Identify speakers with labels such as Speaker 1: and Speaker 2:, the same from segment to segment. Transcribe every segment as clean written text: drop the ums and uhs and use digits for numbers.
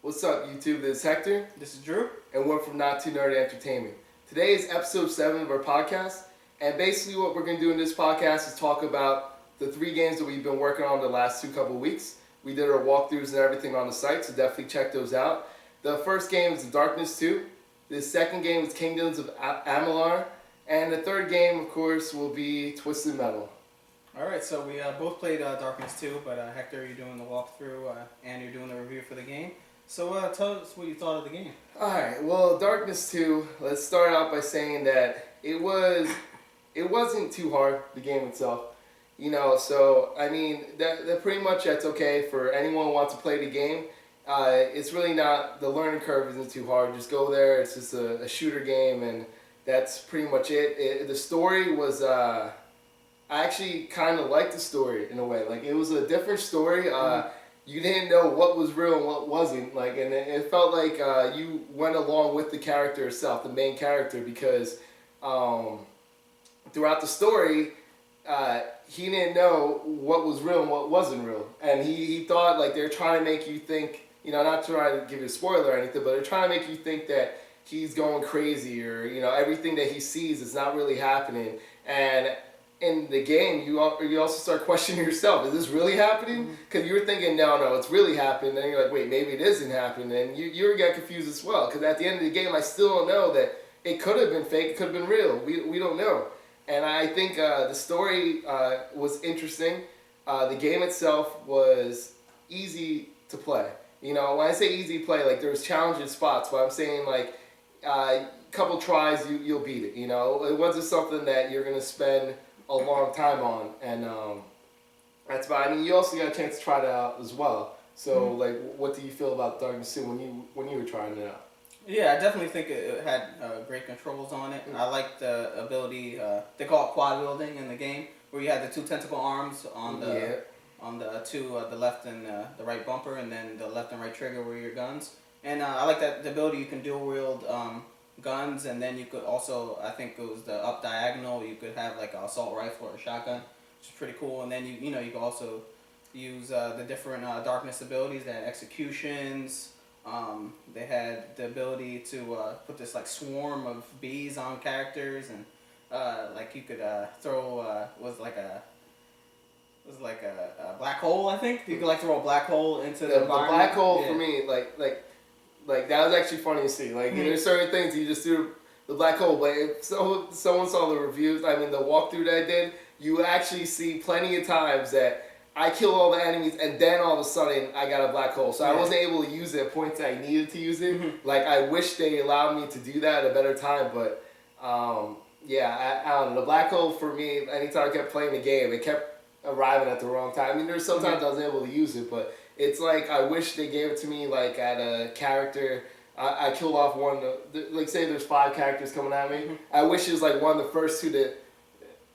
Speaker 1: What's up, YouTube? This is Hector.
Speaker 2: This is Drew.
Speaker 1: And we're from Not2Nerdy Entertainment. Today is episode 7 of our podcast. And basically what we're going to do in this podcast is talk about the 3 games that we've been working on the last couple weeks. We did our walkthroughs and everything on the site, so definitely check those out. The first game is The Darkness 2. The second game is Kingdoms of Amalur. And the third game, of course, will be Twisted Metal.
Speaker 2: Alright, so we both played Darkness 2, but Hector, you're doing the walkthrough and you're doing the review for the game. So tell us what you thought of the game.
Speaker 1: Alright, well, Darkness 2, let's start out by saying that it wasn't too hard, the game itself. You know, so, I mean, that pretty much that's okay for anyone who wants to play the game. It's really not, the learning curve isn't too hard. Just go there, it's just a shooter game, and that's pretty much it. The story was, I actually kind of liked the story in a way. Like, it was a different story. You didn't know what was real and what wasn't. Like, and it felt like you went along with the character itself, the main character, because throughout the story, he didn't know what was real and what wasn't real. And he thought, like, they're trying to make you think, you know, not trying to give you a spoiler or anything, but they're trying to make you think that he's going crazy or, you know, everything that he sees is not really happening. And in the game, you also start questioning yourself. Is this really happening? Because you're thinking, no, it's really happening. And you're like, wait, maybe it isn't happening. And you get confused as well. Because at the end of the game, I still don't know that it could have been fake. It could have been real. We don't know. And I think the story was interesting. The game itself was easy to play. You know, when I say easy to play, like, there was challenging spots. But I'm saying, like, couple tries, you'll beat it. You know, it wasn't something that you're going to spend a long time on, and that's about. I mean, you also got a chance to try it out as well. So, like, what do you feel about Darkness 2 when you were trying it out?
Speaker 2: Yeah, I definitely think it had great controls on it. I like the ability. They call it quad wielding in the game, where you have the 2 tentacle arms on the the left and the right bumper, and then the left and right trigger were your guns. And I like that the ability you can dual wield guns, and then you could also, I think it was the up diagonal, you could have like an assault rifle or a shotgun, which is pretty cool. And then you could also use the different darkness abilities. They had executions. They had the ability to put this like swarm of bees on characters, and like you could throw was like a black hole. I think you could like throw a black hole into the environment.
Speaker 1: The black hole for me, like that was actually funny to see. Like, there's certain things you just do the black hole. But if someone saw the reviews, I mean the walkthrough that I did, you actually see plenty of times that I kill all the enemies and then all of a sudden I got a black hole. So I wasn't able to use it at points I needed to use it. Like, I wish they allowed me to do that at a better time. But yeah, I don't know. The black hole for me, anytime I kept playing the game, it kept arriving at the wrong time. I mean, there's sometimes I was able to use it, but it's like I wish they gave it to me like at a character. I killed off one. Like, say there's 5 characters coming at me. I wish it was like one of the first 2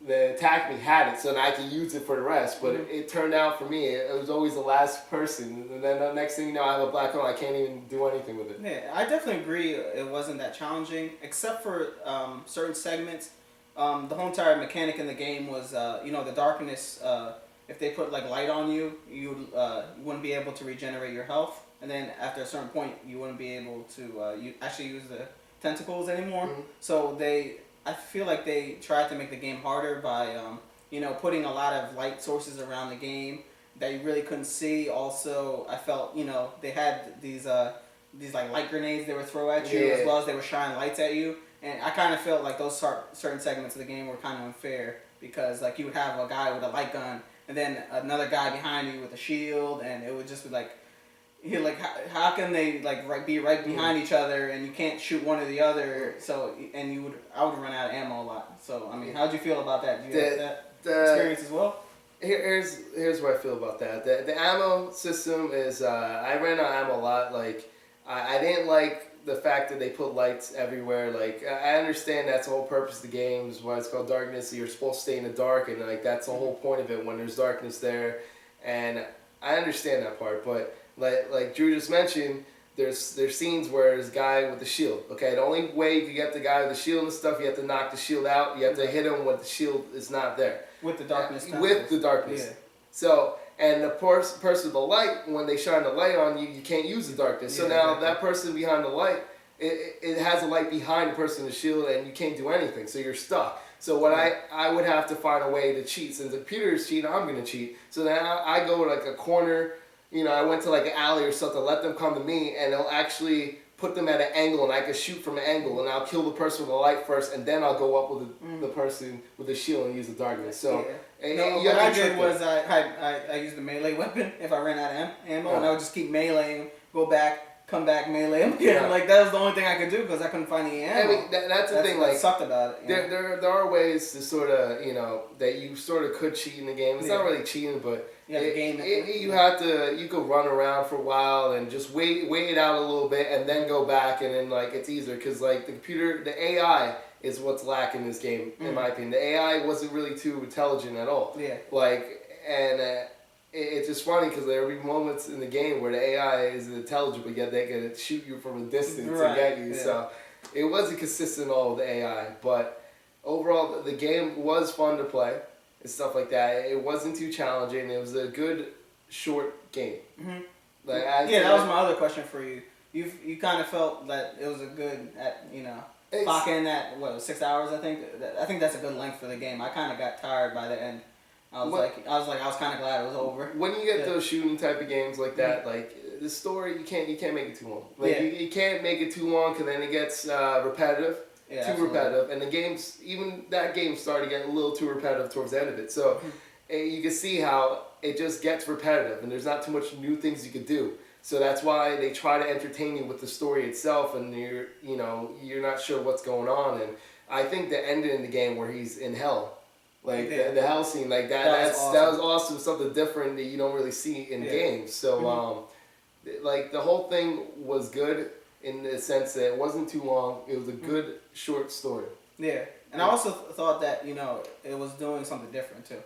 Speaker 1: that attacked me had it, so that I could use it for the rest. But it turned out for me, it was always the last person. And then the next thing you know, I have a black hole. I can't even do anything with it.
Speaker 2: Yeah, I definitely agree. It wasn't that challenging, except for certain segments. The whole entire mechanic in the game was, the darkness. If they put like light on you, you wouldn't be able to regenerate your health, and then after a certain point, you wouldn't be able to actually use the tentacles anymore. So I feel like they tried to make the game harder by putting a lot of light sources around the game that you really couldn't see. Also, I felt they had these like light grenades they would throw at you, as well as they would shine lights at you, and I kind of felt like those certain segments of the game were kind of unfair, because like you would have a guy with a light gun and then another guy behind you with a shield, and it would just be like, how can they like be right behind each other and you can't shoot one or the other? So I would run out of ammo a lot. So I mean, how'd you feel about that? Did you have that experience as well?
Speaker 1: Here's what I feel about that. The ammo system is I ran out of ammo a lot. Like, I didn't like the fact that they put lights everywhere. Like, I understand that's the whole purpose of the game, is why it's called Darkness. So you're supposed to stay in the dark, and like that's the whole point of it when there's darkness there. And I understand that part, but like Drew just mentioned, there's scenes where there's a guy with the shield. Okay, the only way you can get the guy with the shield and stuff, you have to knock the shield out. You have to hit him when the shield is not there.
Speaker 2: With the darkness.
Speaker 1: With the darkness. Yeah. So, And the person with the light, when they shine the light on you, you can't use the darkness. So now
Speaker 2: exactly.
Speaker 1: that person behind the light, it has a light behind the person in the shield, and you can't do anything. So you're stuck. So what I would have to find a way to cheat. Since the computer is cheating, I'm gonna cheat. So then I go to like a corner. I went to like an alley or something. Let them come to me, and they'll actually put them at an angle, and I can shoot from an angle, and I'll kill the person with the light first, and then I'll go up with the person with the shield and use the darkness. So
Speaker 2: what I did was I used the melee weapon if I ran out of ammo, and I would just keep meleeing, go back, come back, melee him again. Yeah. Like that was the only thing I could do because I couldn't find any ammo.
Speaker 1: I mean, that's the thing. Like
Speaker 2: sucked about it.
Speaker 1: There are ways to sort of that you sort of could cheat in the game. It's not really cheating, but you could run around for a while and just wait it out a little bit and then go back, and then like it's easier because like the AI is what's lacking in this game in my opinion. The AI wasn't really too intelligent at all.
Speaker 2: Yeah.
Speaker 1: It's just funny because there will be moments in the game where the AI is intelligent, but yet they can shoot you from a distance to get you. Yeah. So it wasn't consistent all with the AI, but overall the game was fun to play and stuff like that. It wasn't too challenging. It was a good short game.
Speaker 2: Mm-hmm. That was my other question for you. You kind of felt that it was a good clock in at 6 hours. I think that's a good length for the game. I kind of got tired by the end. I was kind of glad it was over.
Speaker 1: When you get those shooting type of games like that, like the story, you can't make it too long. Like you can't make it too long because then it gets repetitive, repetitive, and the games, even that game started to get a little too repetitive towards the end of it. So you can see how it just gets repetitive, and there's not too much new things you could do. So that's why they try to entertain you with the story itself, and you're not sure what's going on. And I think the ending in the game where he's in hell. Like the hell scene, like that was awesome. Something different that you don't really see in games. So, like the whole thing was good in the sense that it wasn't too long. It was a good short story.
Speaker 2: Yeah, and I also thought that it was doing something different too.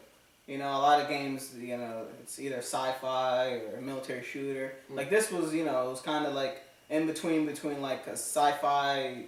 Speaker 2: A lot of games, it's either sci-fi or a military shooter. Like this was, it was kind of like in between like a sci-fi,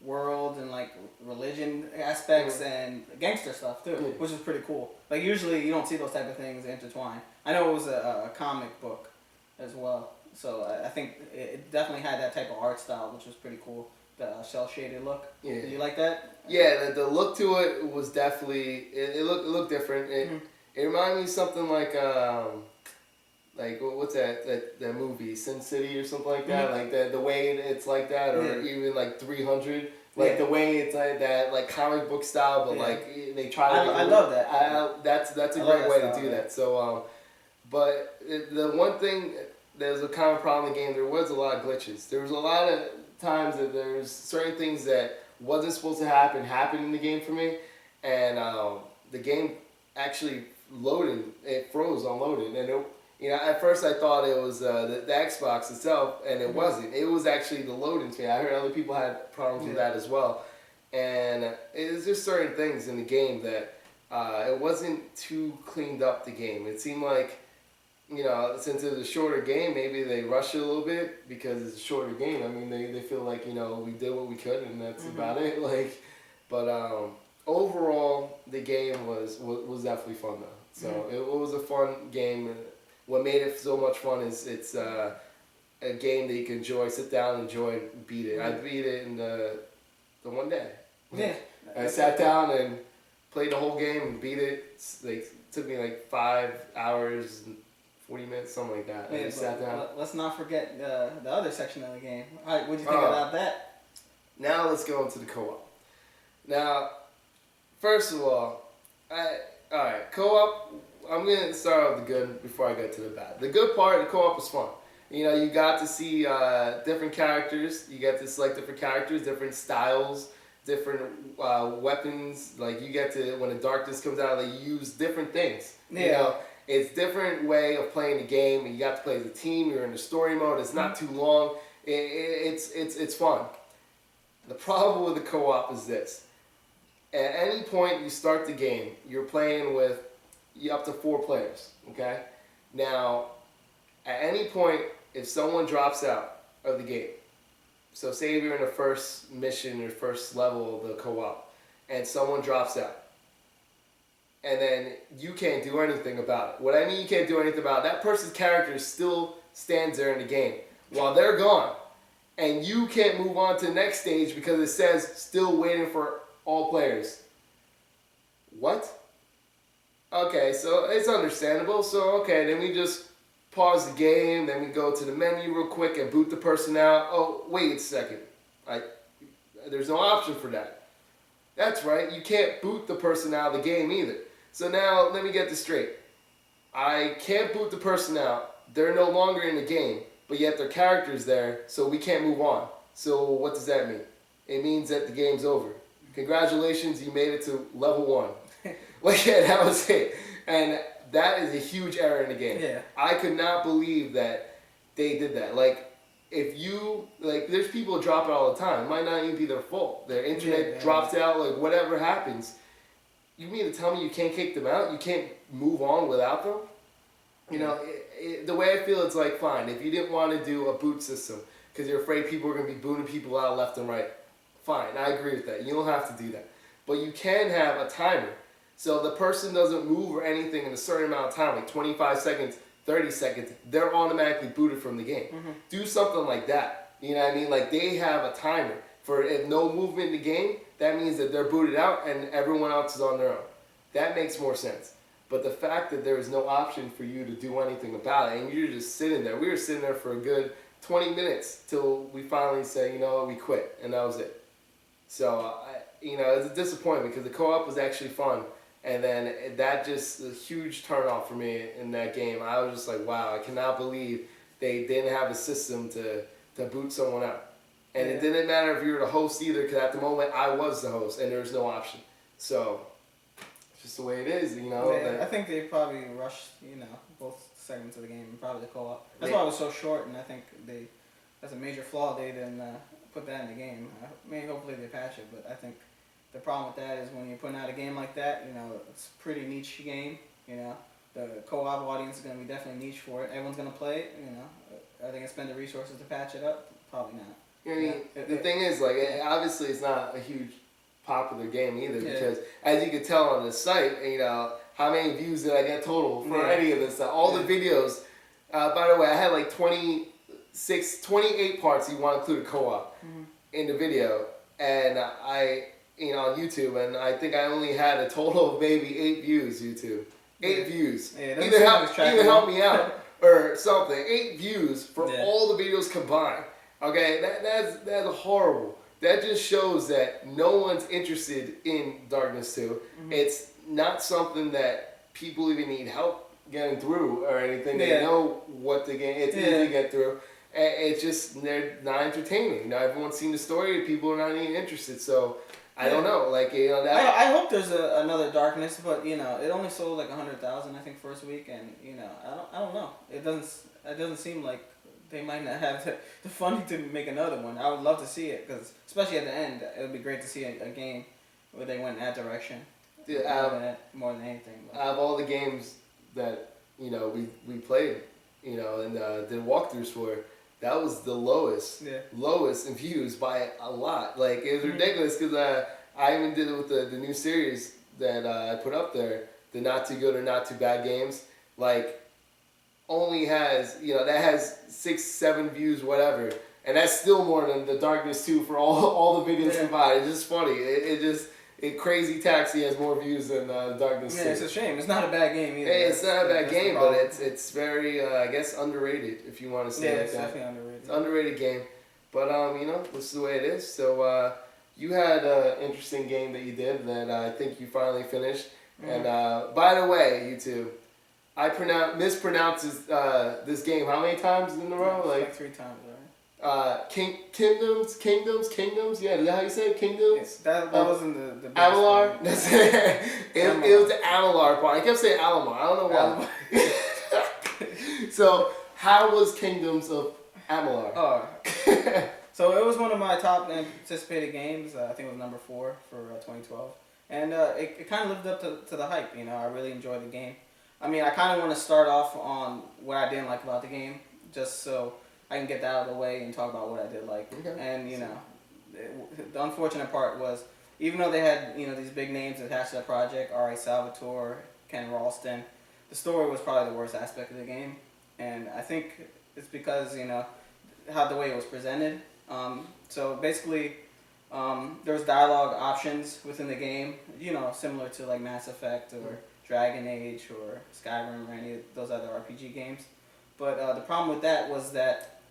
Speaker 2: world and like religion aspects and gangster stuff too, which is pretty cool. Like usually you don't see those type of things intertwined. I know it was a comic book as well, so I think it definitely had that type of art style, which was pretty cool. The cell shaded look. Yeah. Did you like that?
Speaker 1: Yeah, the look to it was definitely it looked different. It reminded me of something like what's that movie Sin City or something like that, like the way it's like that, or even like 300, like the way it's like that, like comic book style, but like they try to.
Speaker 2: I love that.
Speaker 1: That's a great way to do that. So, but the one thing there's a common problem in the game. There was a lot of glitches. There was a lot of times that there's certain things that wasn't supposed to happen in the game for me, and the game actually loaded. It froze on loading, and at first I thought it was the Xbox itself, and it wasn't. It was actually the loading screen. I heard other people had problems with that as well. And it was just certain things in the game that it wasn't too cleaned up, the game. It seemed like, since it was a shorter game, maybe they rushed it a little bit because it's a shorter game. I mean, they feel like, we did what we could and that's about it. But overall, the game was definitely fun, though. So it was a fun game. What made it so much fun is it's a game that you can enjoy, sit down, enjoy, and beat it. I beat it in the one day.
Speaker 2: Yeah.
Speaker 1: I sat down and played the whole game and beat it. It took me like 5 hours and 40 minutes, something like that. I sat down.
Speaker 2: Let's not forget the other section of the game. All right, what do you think about that?
Speaker 1: Now let's go into the co-op. Now, first of all, co-op. I'm going to start with the good before I get to the bad. The good part, the co-op was fun. You got to see different characters. You get to select different characters, different styles, different weapons. Like you get to, when the darkness comes out, they use different things.
Speaker 2: Yeah.
Speaker 1: It's different way of playing the game. You got to play as a team. You're in the story mode. It's not too long. It's fun. The problem with the co-op is this. At any point you start the game, you're playing with up to 4 players, okay? Now, at any point, if someone drops out of the game, so say you're in the first mission or first level of the co-op, and someone drops out, and then you can't do anything about it. What I mean you can't do anything about it, that person's character still stands there in the game while they're gone. And you can't move on to the next stage because it says still waiting for all players. What? Okay, so it's understandable. So, okay, then we just pause the game, then we go to the menu real quick and boot the person out. Oh, wait a second. There's no option for that. That's right, you can't boot the person out of the game either. So now, let me get this straight. I can't boot the person out. They're no longer in the game, but yet their character's there, so we can't move on. So what does that mean? It means that the game's over. Congratulations, you made it to level 1. Like, yeah, that was it. And that is a huge error in the game.
Speaker 2: Yeah.
Speaker 1: I could not believe that they did that. Like, if you, like, there's people drop it all the time. It might not even be their fault. Their internet drops out, like, whatever happens. You mean to tell me you can't kick them out? You can't move on without them? You know, the way I feel, it's like, fine, if you didn't want to do a boot system because you're afraid people are going to be booting people out left and right, fine, I agree with that. You don't have to do that. But you can have a timer. So the person doesn't move or anything in a certain amount of time, like 25 seconds, 30 seconds, they're automatically booted from the game. Mm-hmm. Do something like that. You know what I mean? Like, they have a timer. For if no movement in the game, that means that they're booted out and everyone else is on their own. That makes more sense. But the fact that there is no option for you to do anything about it, and you're just sitting there. We were sitting there for a good 20 minutes till we finally said, you know what, we quit. And that was it. So, it's a disappointment because the co-op was actually fun. And then that just a huge turnoff for me in that game. I was just like, wow, I cannot believe they didn't have a system to boot someone out. And it didn't matter if you were the host either, because at the moment I was the host and there was no option. So, it's just the way it is, you know.
Speaker 2: Yeah, I think they probably rushed, both segments of the game and probably the co-op. That's why it was so short, and I think that's a major flaw. They didn't put that in the game. Maybe hopefully they patch it, but I think the problem with that is when you're putting out a game like that, it's a pretty niche game, The co-op audience is going to be definitely niche for it. Everyone's going to play it, Are they going to spend the resources to patch it up? Probably not.
Speaker 1: The thing is, like, obviously it's not a huge popular game either because, as you could tell on the site, how many views did I get total for any of this stuff? All the videos, by the way, I had like 28 parts you want to include a co-op in the video, and I... on YouTube, and I think I only had a total of maybe 8 views, YouTube. 8 views. Yeah, either help me out or something. 8 views for all the videos combined. Okay, that's horrible. That just shows that no one's interested in Darkness 2. Mm-hmm. It's not something that people even need help getting through or anything. They know what the game, it's easy to get through. It's just, they're not entertaining. Everyone's seen the story, people are not even interested, so... I don't know,
Speaker 2: I hope there's another Darkness, but it only sold like 100,000 I think first week, and I don't know. It doesn't seem like they might not have the funding to make another one. I would love to see it because especially at the end, it would be great to see a game where they went in that direction. More than anything. But.
Speaker 1: Out of all the games that we played, and did walkthroughs for. That was the lowest in views by a lot. Like, it was ridiculous because I even did it with the new series that I put up there, the Not Too Good or Not Too Bad games. Like, only has, that has 6, 7 views, whatever. And that's still more than the Darkness 2 for all the videos combined. It's just funny. Crazy Taxi has more views than Darkness 2.
Speaker 2: Yeah, it's a shame. It's not a bad game either.
Speaker 1: Hey, it's not a bad game, but it's very, I guess, underrated, if you want to say it like that.
Speaker 2: Yeah, it's definitely underrated.
Speaker 1: It's an underrated game. But, this is the way it is. So, you had an interesting game that you did that I think you finally finished. Mm-hmm. And, by the way, YouTube, I mispronounced this game how many times in a row?
Speaker 2: Like 3 times, right?
Speaker 1: Kingdoms. Yeah, is that how you say it? Kingdoms.
Speaker 2: That wasn't the best
Speaker 1: Amalur. That's it. It was the Amalur part. I kept saying Alamar. I don't know why. So, how was Kingdoms of Amalur?
Speaker 2: Oh. So it was one of my top anticipated games. I think it was number 4 for 2012, and it kind of lived up to the hype. I really enjoyed the game. I mean, I kind of want to start off on what I didn't like about the game, just so I can get that out of the way and talk about what I did like. Okay. And the unfortunate part was even though they had these big names attached to the project, R.A. Salvatore, Ken Ralston, the story was probably the worst aspect of the game, and I think it's because how the way it was presented. So basically, there was dialogue options within the game, similar to like Mass Effect or Dragon Age or Skyrim or any of those other RPG games. But the problem with that was that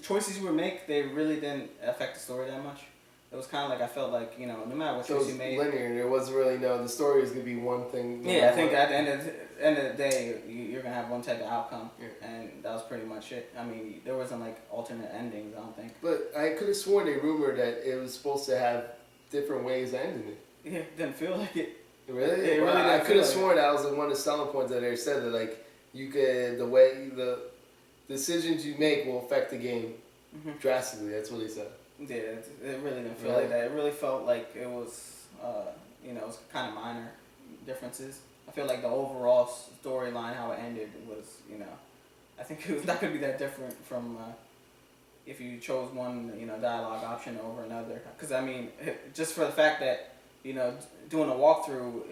Speaker 2: choices you would make, they really didn't affect the story that much. It was kind of like I felt like no matter what choice you made,
Speaker 1: linear. There wasn't really the story is gonna be one thing.
Speaker 2: Yeah, I think at the end of the day, you're gonna have one type of outcome, and that was pretty much it. I mean, there wasn't like alternate endings. I don't think.
Speaker 1: But I could have sworn they rumored that it was supposed to have different ways of ending it.
Speaker 2: Yeah, it didn't feel like it.
Speaker 1: Really?
Speaker 2: It really didn't
Speaker 1: I could have
Speaker 2: feel
Speaker 1: sworn that was one of the selling points that they said that like you could the decisions you make will affect the game drastically. That's what they said.
Speaker 2: Yeah, it really didn't feel like that. It really felt like it was, it was kind of minor differences. I feel like the overall storyline, how it ended, was, I think it was not going to be that different from if you chose one, dialogue option over another. Because, I mean, just for the fact that, doing a walkthrough,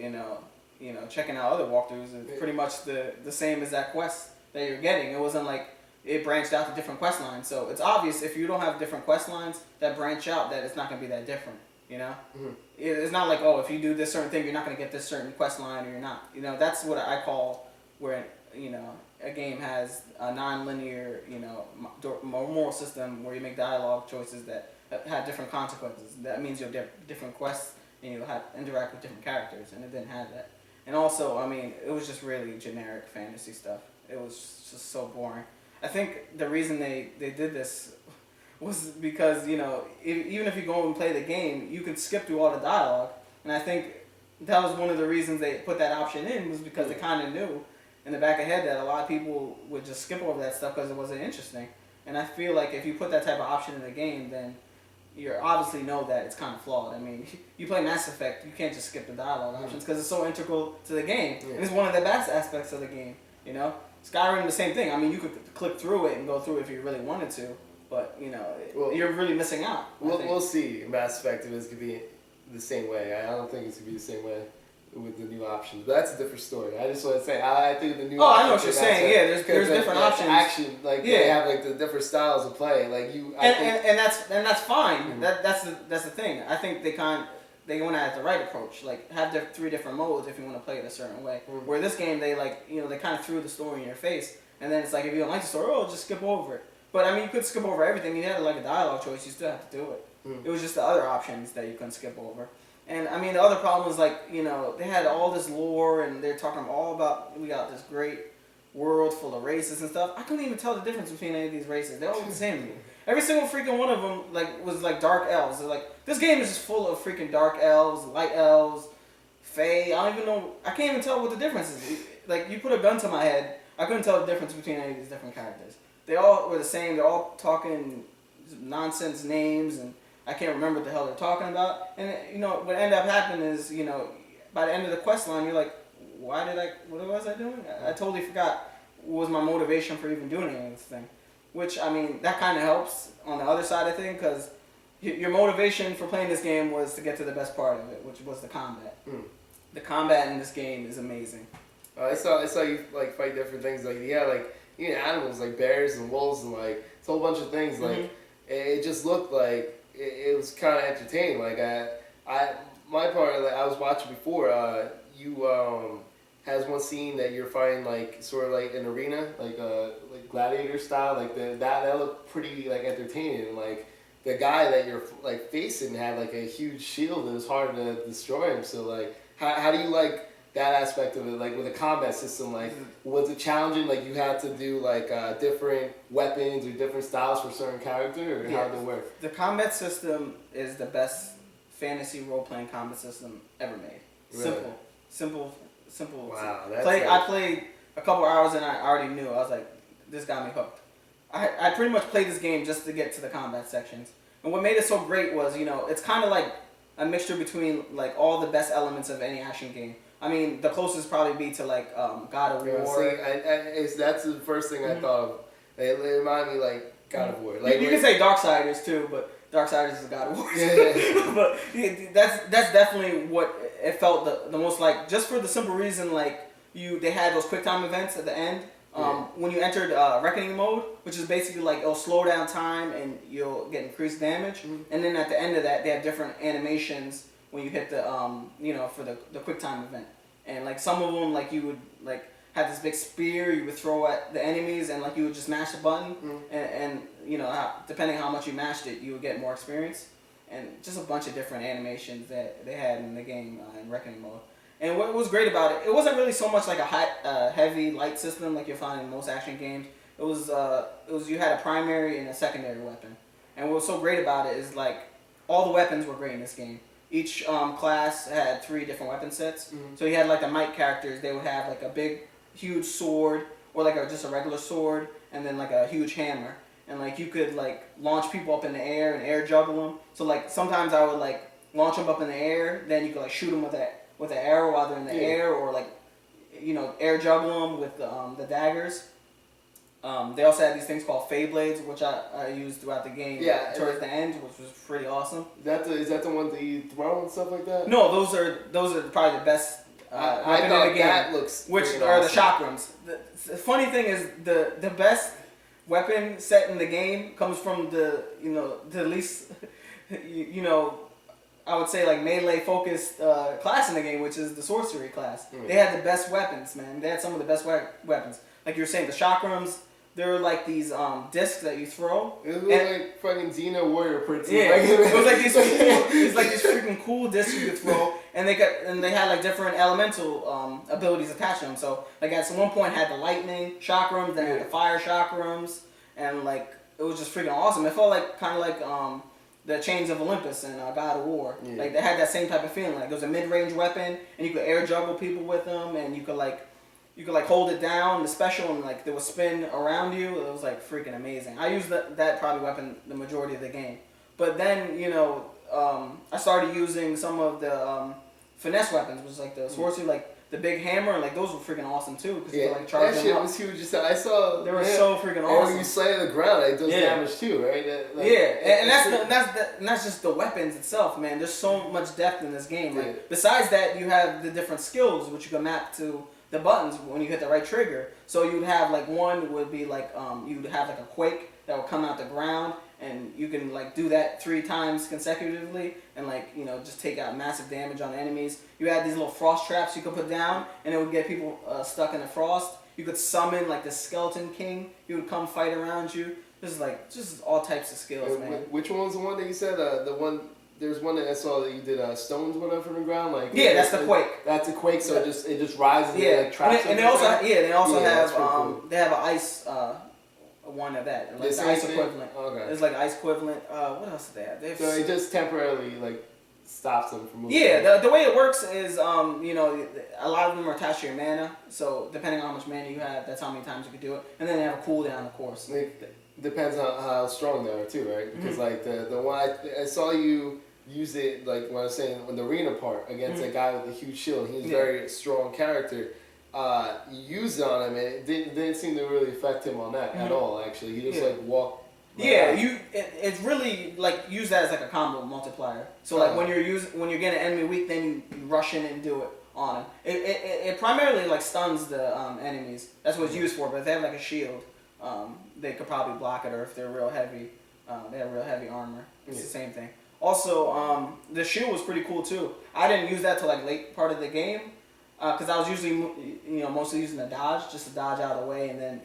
Speaker 2: checking out other walkthroughs is pretty much the same as that quest that you're getting. It wasn't like it branched out to different quest lines. So it's obvious if you don't have different quest lines that branch out that it's not going to be that different, It's not like, if you do this certain thing, you're not going to get this certain quest line or you're not. That's what I call where, a game has a non-linear, moral system where you make dialogue choices that have different consequences. That means you'll get different quests and you'll have interact with different characters, and it didn't have that. And also, I mean, it was just really generic fantasy stuff. It was just so boring. I think the reason they did this was because, even if you go and play the game, you can skip through all the dialogue. And I think that was one of the reasons they put that option in, was because they kind of knew in the back of head that a lot of people would just skip over that stuff because it wasn't interesting. And I feel like if you put that type of option in the game, then you obviously know that it's kind of flawed. I mean, you play Mass Effect, you can't just skip the dialogue options because it's so integral to the game. Yeah. And it's one of the best aspects of the game, Skyrim, the same thing. I mean, you could click through it and go through it if you really wanted to, but, you're really missing out.
Speaker 1: We'll see Mass Effect if it's going to be the same way. I don't think it's going to be the same way with the new options. But that's a different story. I just want to say, I think the new options...
Speaker 2: I know what you're saying. Yeah, there's different options.
Speaker 1: Action, they have, the different styles of play.
Speaker 2: And that's fine. Mm-hmm. That's the thing. I think they want to have the right approach. Have 3 different modes if you want to play it a certain way. Mm-hmm. Where this game, they kind of threw the story in your face. And then it's like, if you don't like the story, just skip over it. But, I mean, you could skip over everything. You had, a dialogue choice. You still have to do it. Mm-hmm. It was just the other options that you couldn't skip over. And, I mean, the other problem was, they had all this lore, and they're talking all about, we got this great world full of races and stuff. I couldn't even tell the difference between any of these races. They're all the same to me. Every single freaking one of them, was dark elves. They're this game is just full of freaking dark elves, light elves, fae. I don't even know. I can't even tell what the difference is. You put a gun to my head, I couldn't tell the difference between any of these different characters. They all were the same. They're all talking nonsense names, and I can't remember what the hell they're talking about. And, what ended up happening is, by the end of the quest line, you're like, what was I doing? I totally forgot what was my motivation for even doing any of this thing. Which, I mean, that kind of helps on the other side of things, because your motivation for playing this game was to get to the best part of it, which was the combat. Mm. The combat in this game is amazing.
Speaker 1: I saw you fight different things animals like bears and wolves and a whole bunch of things. It just looked like it was kind of entertaining. My part I was watching before. You has one scene that you're fighting sort of an arena, gladiator style. That looked pretty entertaining. And, the guy that you're facing had a huge shield and it was hard to destroy him. So how do you that aspect of it, with the combat system, was it challenging? You had to do different weapons or different styles for certain character, or how did it work?
Speaker 2: The combat system is the best fantasy role playing combat system ever made. Really? Simple.
Speaker 1: Wow,
Speaker 2: I played a couple hours and I already knew. I was like, this got me hooked. I pretty much played this game just to get to the combat sections. And what made it so great was, it's kind of like a mixture between all the best elements of any action game. I mean, the closest probably be to God of War.
Speaker 1: See, that's the first thing I thought of. It reminded me God of War.
Speaker 2: You can say Darksiders too, but Darksiders is God of War.
Speaker 1: Yeah.
Speaker 2: But that's definitely what it felt the most like. Just for the simple reason, like they had those quick time events at the end. When you entered Reckoning mode, which is basically like it'll slow down time and you'll get increased damage.
Speaker 1: Mm-hmm.
Speaker 2: And then at the end of that, they have different animations when you hit the for the quick time event. And like some of them, like you would like have this big spear you would throw at the enemies, and like you would just mash the button, and depending how much you mashed it, you would get more experience. And just a bunch of different animations that they had in the game in Reckoning mode. And what was great about it, it wasn't really so much like a heavy light system like you'll find in most action games. It was you had a primary and a secondary weapon. And what was so great about it is like all the weapons were great in this game. Each class had 3 different weapon sets. Mm-hmm. So you had like the might characters, they would have like a big, huge sword, or like just a regular sword, and then like a huge hammer. And like you could like launch people up in the air and air juggle them. So like sometimes I would like launch them up in the air, then you could like shoot them with an arrow while they're in the air, or like air juggle them with the daggers. They also had these things called Fade Blades, which I used throughout the game towards the end, which was pretty awesome.
Speaker 1: Is that the one that you throw and stuff like that?
Speaker 2: No, those are probably the best weapon in the game.
Speaker 1: That looks
Speaker 2: which are awesome. The chakrams. The funny thing is the best weapon set in the game comes from the least I would say like melee focused class in the game, which is the sorcery class. They had the best weapons, man. They had some of the best weapons. Like you were saying, the chakrams. They're like these discs that you throw.
Speaker 1: It looked like fucking Xena Warrior Prince.
Speaker 2: Yeah, it was like these freaking cool discs you could throw, and they had like different elemental abilities attached to them. So like at one point had the lightning chakrams, then had the fire chakrams, and like it was just freaking awesome. It felt like kind of like the Chains of Olympus and God of War. Yeah. Like they had that same type of feeling. Like it was a mid-range weapon, and you could air juggle people with them, and you could hold it down, the special, and like they would spin around you. It was like freaking amazing. I used that probably weapon the majority of the game. But then, I started using some of the finesse weapons, which was like the sorcery, like the big hammer, and like those were freaking awesome too. Cause you could, like, charge
Speaker 1: that
Speaker 2: them
Speaker 1: shit was huge. I saw
Speaker 2: they were so freaking awesome.
Speaker 1: And when you slay the ground, it does damage too, right?
Speaker 2: And that's just the weapons itself, man. There's so much depth in this game. Like besides that, you have the different skills which you can map to the buttons when you hit the right trigger. So you'd have like one would be like you'd have like a quake that would come out the ground, and you can like do that 3 times consecutively, and like just take out massive damage on enemies. You had these little frost traps you could put down, and it would get people stuck in the frost. You could summon like the Skeleton King. He would come fight around you. This is like just all types of skills, man.
Speaker 1: Which one was the one that you said? The one. There's one that I saw that you did stones went up from the ground, like
Speaker 2: that's the quake.
Speaker 1: That's a quake, so it just rises.
Speaker 2: Yeah,
Speaker 1: and, like, traps
Speaker 2: and they also have
Speaker 1: cool.
Speaker 2: they have an ice one of that, like the ice equivalent.
Speaker 1: Okay.
Speaker 2: It's like ice equivalent. What else do they have?
Speaker 1: So it just temporarily like stops them from moving.
Speaker 2: Yeah, the way it works is a lot of them are attached to your mana, so depending on how much mana you have, that's how many times you can do it, and then they have a cooldown, of course.
Speaker 1: Depends on how strong they are too, right? Because like the one I saw you use it, like when I was saying in the arena part against a guy with a huge shield. He's a very strong character. You used it on him, and it didn't seem to really affect him on that at all. Actually, he just like walked.
Speaker 2: It's really like use that as like a combo multiplier. So like when you're getting an enemy weak, then you rush in and do it on him. It primarily like stuns the enemies. That's what it's used for. But if they have like a shield, they could probably block it, or if they're real heavy, they have real heavy armor. It's the same thing. Also, the shield was pretty cool too. I didn't use that till like late part of the game, because I was usually mostly using a dodge, just to dodge out of the way, and then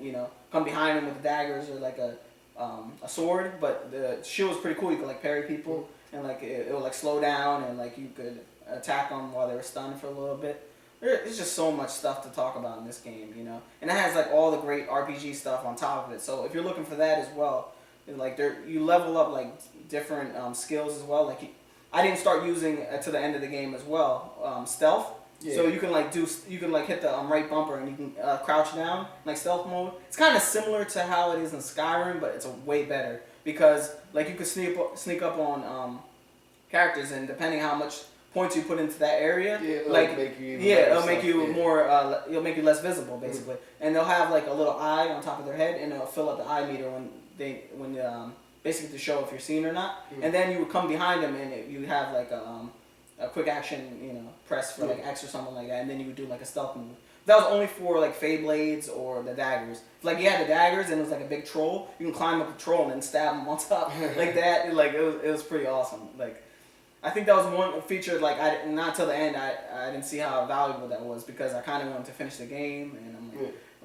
Speaker 2: come behind him with the daggers or like a sword. But the shield was pretty cool. You could like parry people, and like it would like slow down, and like you could attack them while they were stunned for a little bit. There's just so much stuff to talk about in this game, and it has like all the great RPG stuff on top of it. So if you're looking for that as well, like you level up like different skills as well. Like I didn't start using to the end of the game as well stealth. Yeah. So you can like hit the right bumper, and you can crouch down like stealth mode. It's kind of similar to how it is in Skyrim, but it's a way better because like you could sneak up on characters, and depending how much points you put into that area, it'll make you less visible basically. And they'll have like a little eye on top of their head, and it'll fill up the eye meter when basically to show if you're seen or not. And then you would come behind him and you have like a quick action, press for like X or something like that, and then you would do like a stealth move. That was only for like Fey Blades or the daggers. Like you had the daggers and it was like a big troll. You can climb up the troll and then stab him on top like that. Like it was pretty awesome. Like I think that was one feature. Like not till the end I didn't see how valuable that was because I kind of wanted to finish the game and I'm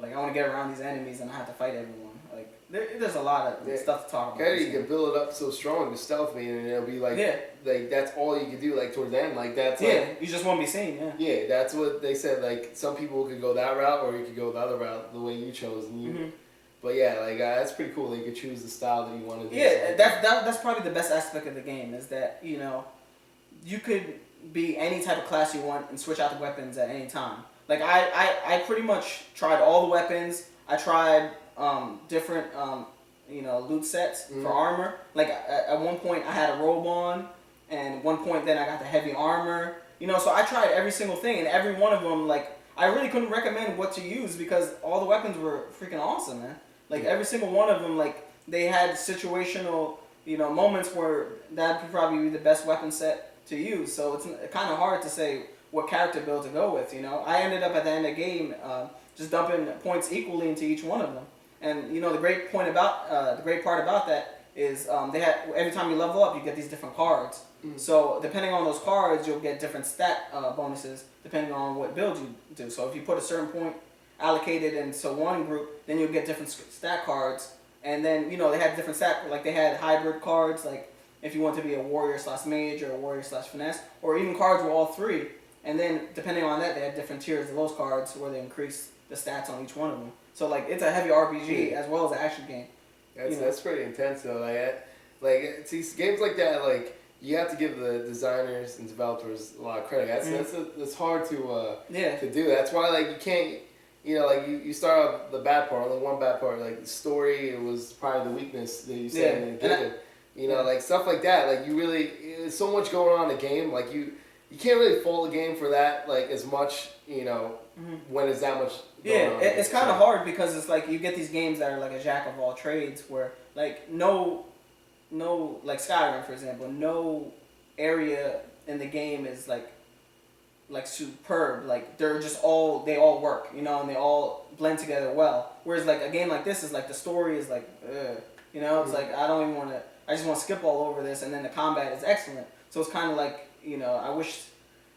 Speaker 2: like I want to get around these enemies and I have to fight everyone. Like there's a lot of stuff to talk about.
Speaker 1: You can build it up so strong to stealth me and it'll be like that's all you can do like towards the end. Like that's
Speaker 2: you just won't be seen.
Speaker 1: Yeah, that's what they said. Like some people could go that route or you could go the other route the way you chose. And but yeah, like that's pretty cool. That you could choose the style that you want to do.
Speaker 2: Yeah, that's probably the best aspect of the game is that you could be any type of class you want and switch out the weapons at any time. Like I pretty much tried all the weapons. I tried different loot sets for armor. Like at one point I had a robe on, and at one point then I got the heavy armor. So I tried every single thing, and every one of them like I really couldn't recommend what to use because all the weapons were freaking awesome, man. Like every single one of them, like they had situational moments where that could probably be the best weapon set to use. So it's kind of hard to say what character build to go with. I ended up at the end of the game just dumping points equally into each one of them. And the great part about that is they had every time you level up, you get these different cards. So depending on those cards, you'll get different stat bonuses depending on what build you do. So if you put a certain point allocated into one group, then you'll get different stat cards. And then they had different stat, like they had hybrid cards, like if you want to be a warrior/mage or a warrior/finesse, or even cards with all three. And then depending on that, they had different tiers of those cards where they increase the stats on each one of them. So like it's a heavy RPG as well as an action game.
Speaker 1: That's pretty intense though. Like see games like that, like you have to give the designers and developers a lot of credit. That's hard to do. That's why like you can't. Like you start out the bad part. Only one bad part. Like the story, it was probably the weakness that you said in the game. Like stuff like that. Like you really, there's so much going on in the game. Like you can't really fault the game for that. Like as much. When it's that much.
Speaker 2: It's kind of hard because it's like you get these games that are like a jack of all trades, where like no like Skyrim for example, no area in the game is like superb. Like they all work, and they all blend together well. Whereas like a game like this is like the story is like, it's like I don't even want to. I just want to skip all over this, and then the combat is excellent. So it's kind of like I wish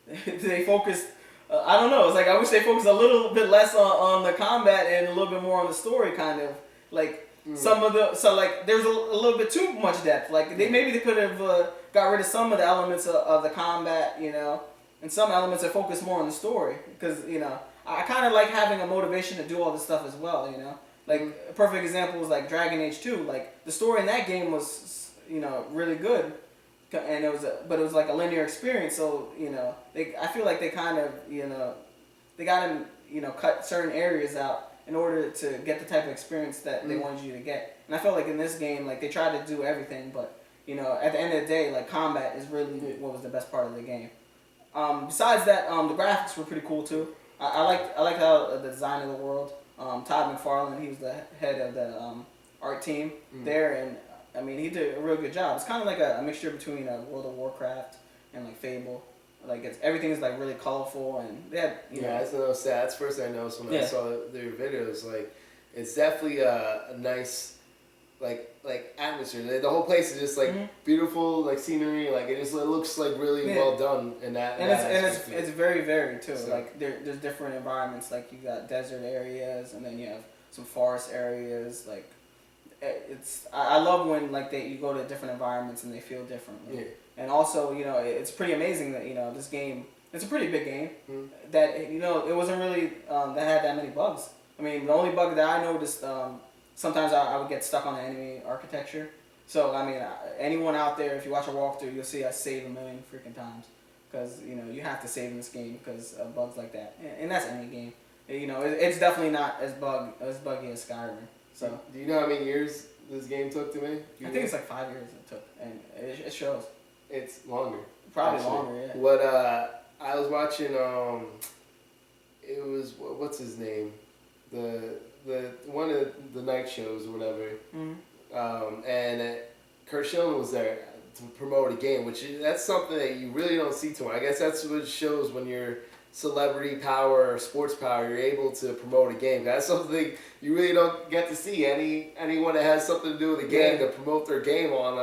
Speaker 2: they focused. I don't know. It's like I wish they focused a little bit less on the combat and a little bit more on the story, kind of like some of the. So like there's a little bit too much depth. Like they could have got rid of some of the elements of the combat, and some elements that focus more on the story because I kind of like having a motivation to do all this stuff as well. Like a perfect example is like Dragon Age 2. Like the story in that game was really good. And but it was like a linear experience, so I feel like they kind of they got to cut certain areas out in order to get the type of experience that they wanted you to get. And I felt like in this game, like they tried to do everything, but at the end of the day, like combat is really what was the best part of the game. Besides that, the graphics were pretty cool too. I liked how the design of the world. Todd McFarlane, he was the head of the art team there, and I mean, he did a real good job. It's kind of like a mixture between World of Warcraft and like Fable. Like everything is like really colorful, and they had
Speaker 1: that's no stats. That's first thing I noticed when I saw their videos. Like it's definitely a nice like atmosphere. The whole place is just like beautiful, like scenery. Like it looks like really well done in that.
Speaker 2: And it's very varied too. So, like there's different environments. Like you got desert areas, and then you have some forest areas. Like I love when like you go to different environments and they feel different. And also it's pretty amazing that this game. It's a pretty big game. That it wasn't really that had that many bugs. I mean the only bug that I noticed. Sometimes I would get stuck on the enemy architecture. So, I mean, anyone out there, if you watch a walkthrough, you'll see I save a million freaking times. Because, you have to save in this game because of bugs like that. And that's any game. It's definitely not as buggy as Skyrim. So.
Speaker 1: Do you know how many years this game took to make?
Speaker 2: I think it's like 5 years it took. And it shows.
Speaker 1: It's longer.
Speaker 2: Probably longer, yeah.
Speaker 1: What, I was watching, it was, what's his name? The one of the night shows or whatever, and Kurt Schilling was there to promote a game, that's something that you really don't see too much. I guess that's what it shows when you're celebrity power or sports power. You're able to promote a game. That's something you really don't get to see. Anyone that has something to do with a game to promote their game on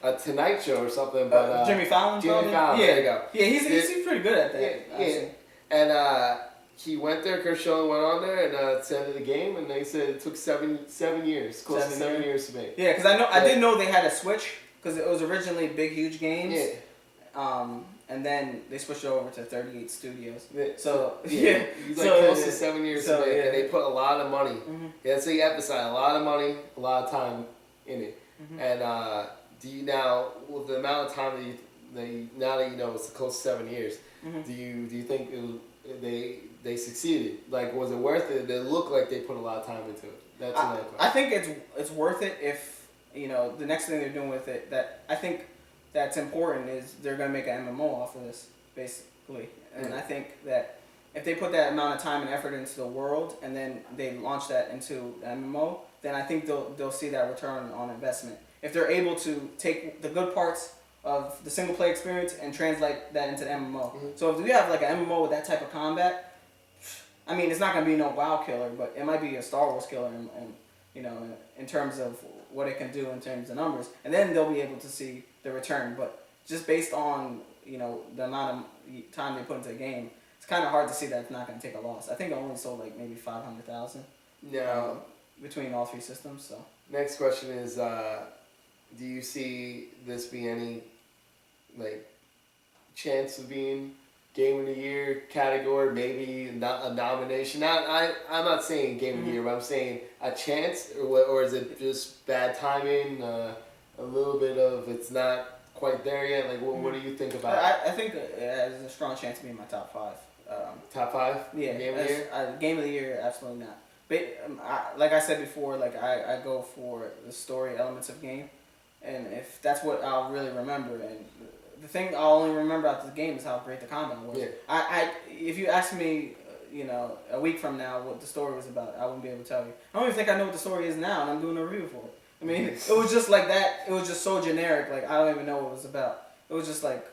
Speaker 1: a Tonight Show or something. But
Speaker 2: Jimmy Fallon.
Speaker 1: Jimmy Fallon.
Speaker 2: Yeah.
Speaker 1: There you go.
Speaker 2: Yeah, he's pretty good at that.
Speaker 1: Yeah. And he went there. Kurt Schilling went on there and attended the game, and they said it took 7 years, close to 7 years to make.
Speaker 2: Yeah, because I didn't know they had a switch because it was originally big, huge games.
Speaker 1: Yeah.
Speaker 2: And then they switched over to 38 studios.
Speaker 1: So he's like close to 7 years to make, and they put a lot of money. Yeah, so you emphasize a lot of money, a lot of time in it. And do you now, with the amount of time now that you know it's close to 7 years, do you think they succeeded? Like, was it worth it? It looked like they put a lot of time into it. That's another question.
Speaker 2: I think it's worth it if the next thing they're doing with it that I think that's important is they're going to make an MMO off of this basically, and I think that if they put that amount of time and effort into the world and then they launch that into the MMO, then I think they'll see that return on investment. If they're able to take the good parts of the single player experience and translate that into the MMO. So if you have like an MMO with that type of combat, I mean, it's not going to be no WoW killer, but it might be a Star Wars killer in terms of what it can do in terms of numbers. And then they'll be able to see the return. But just based on, the amount of time they put into the game, it's kind of hard to see that it's not going to take a loss. I think it only sold like maybe 500,000 between all three systems. So
Speaker 1: next question is, do you see this being any chance of being Game of the Year category, maybe not a nomination? I'm not saying Game of the Year, but I'm saying a chance, or is it just bad timing? A little bit of it's not quite there yet. Like, what do you think about it?
Speaker 2: I think it has a strong chance to be in my top 5.
Speaker 1: Top 5?
Speaker 2: Yeah,
Speaker 1: Game of the Year.
Speaker 2: Game of the Year, absolutely not. But like I said before, I go for the story elements of game, and if that's what I'll really remember, and the thing I'll only remember out the game is how great the combat was.
Speaker 1: Yeah.
Speaker 2: If you ask me, a week from now what the story was about, I wouldn't be able to tell you. I don't even think I know what the story is now, and I'm doing a review for it. I mean, it was just like that. It was just so generic. Like, I don't even know what it was about. It was just like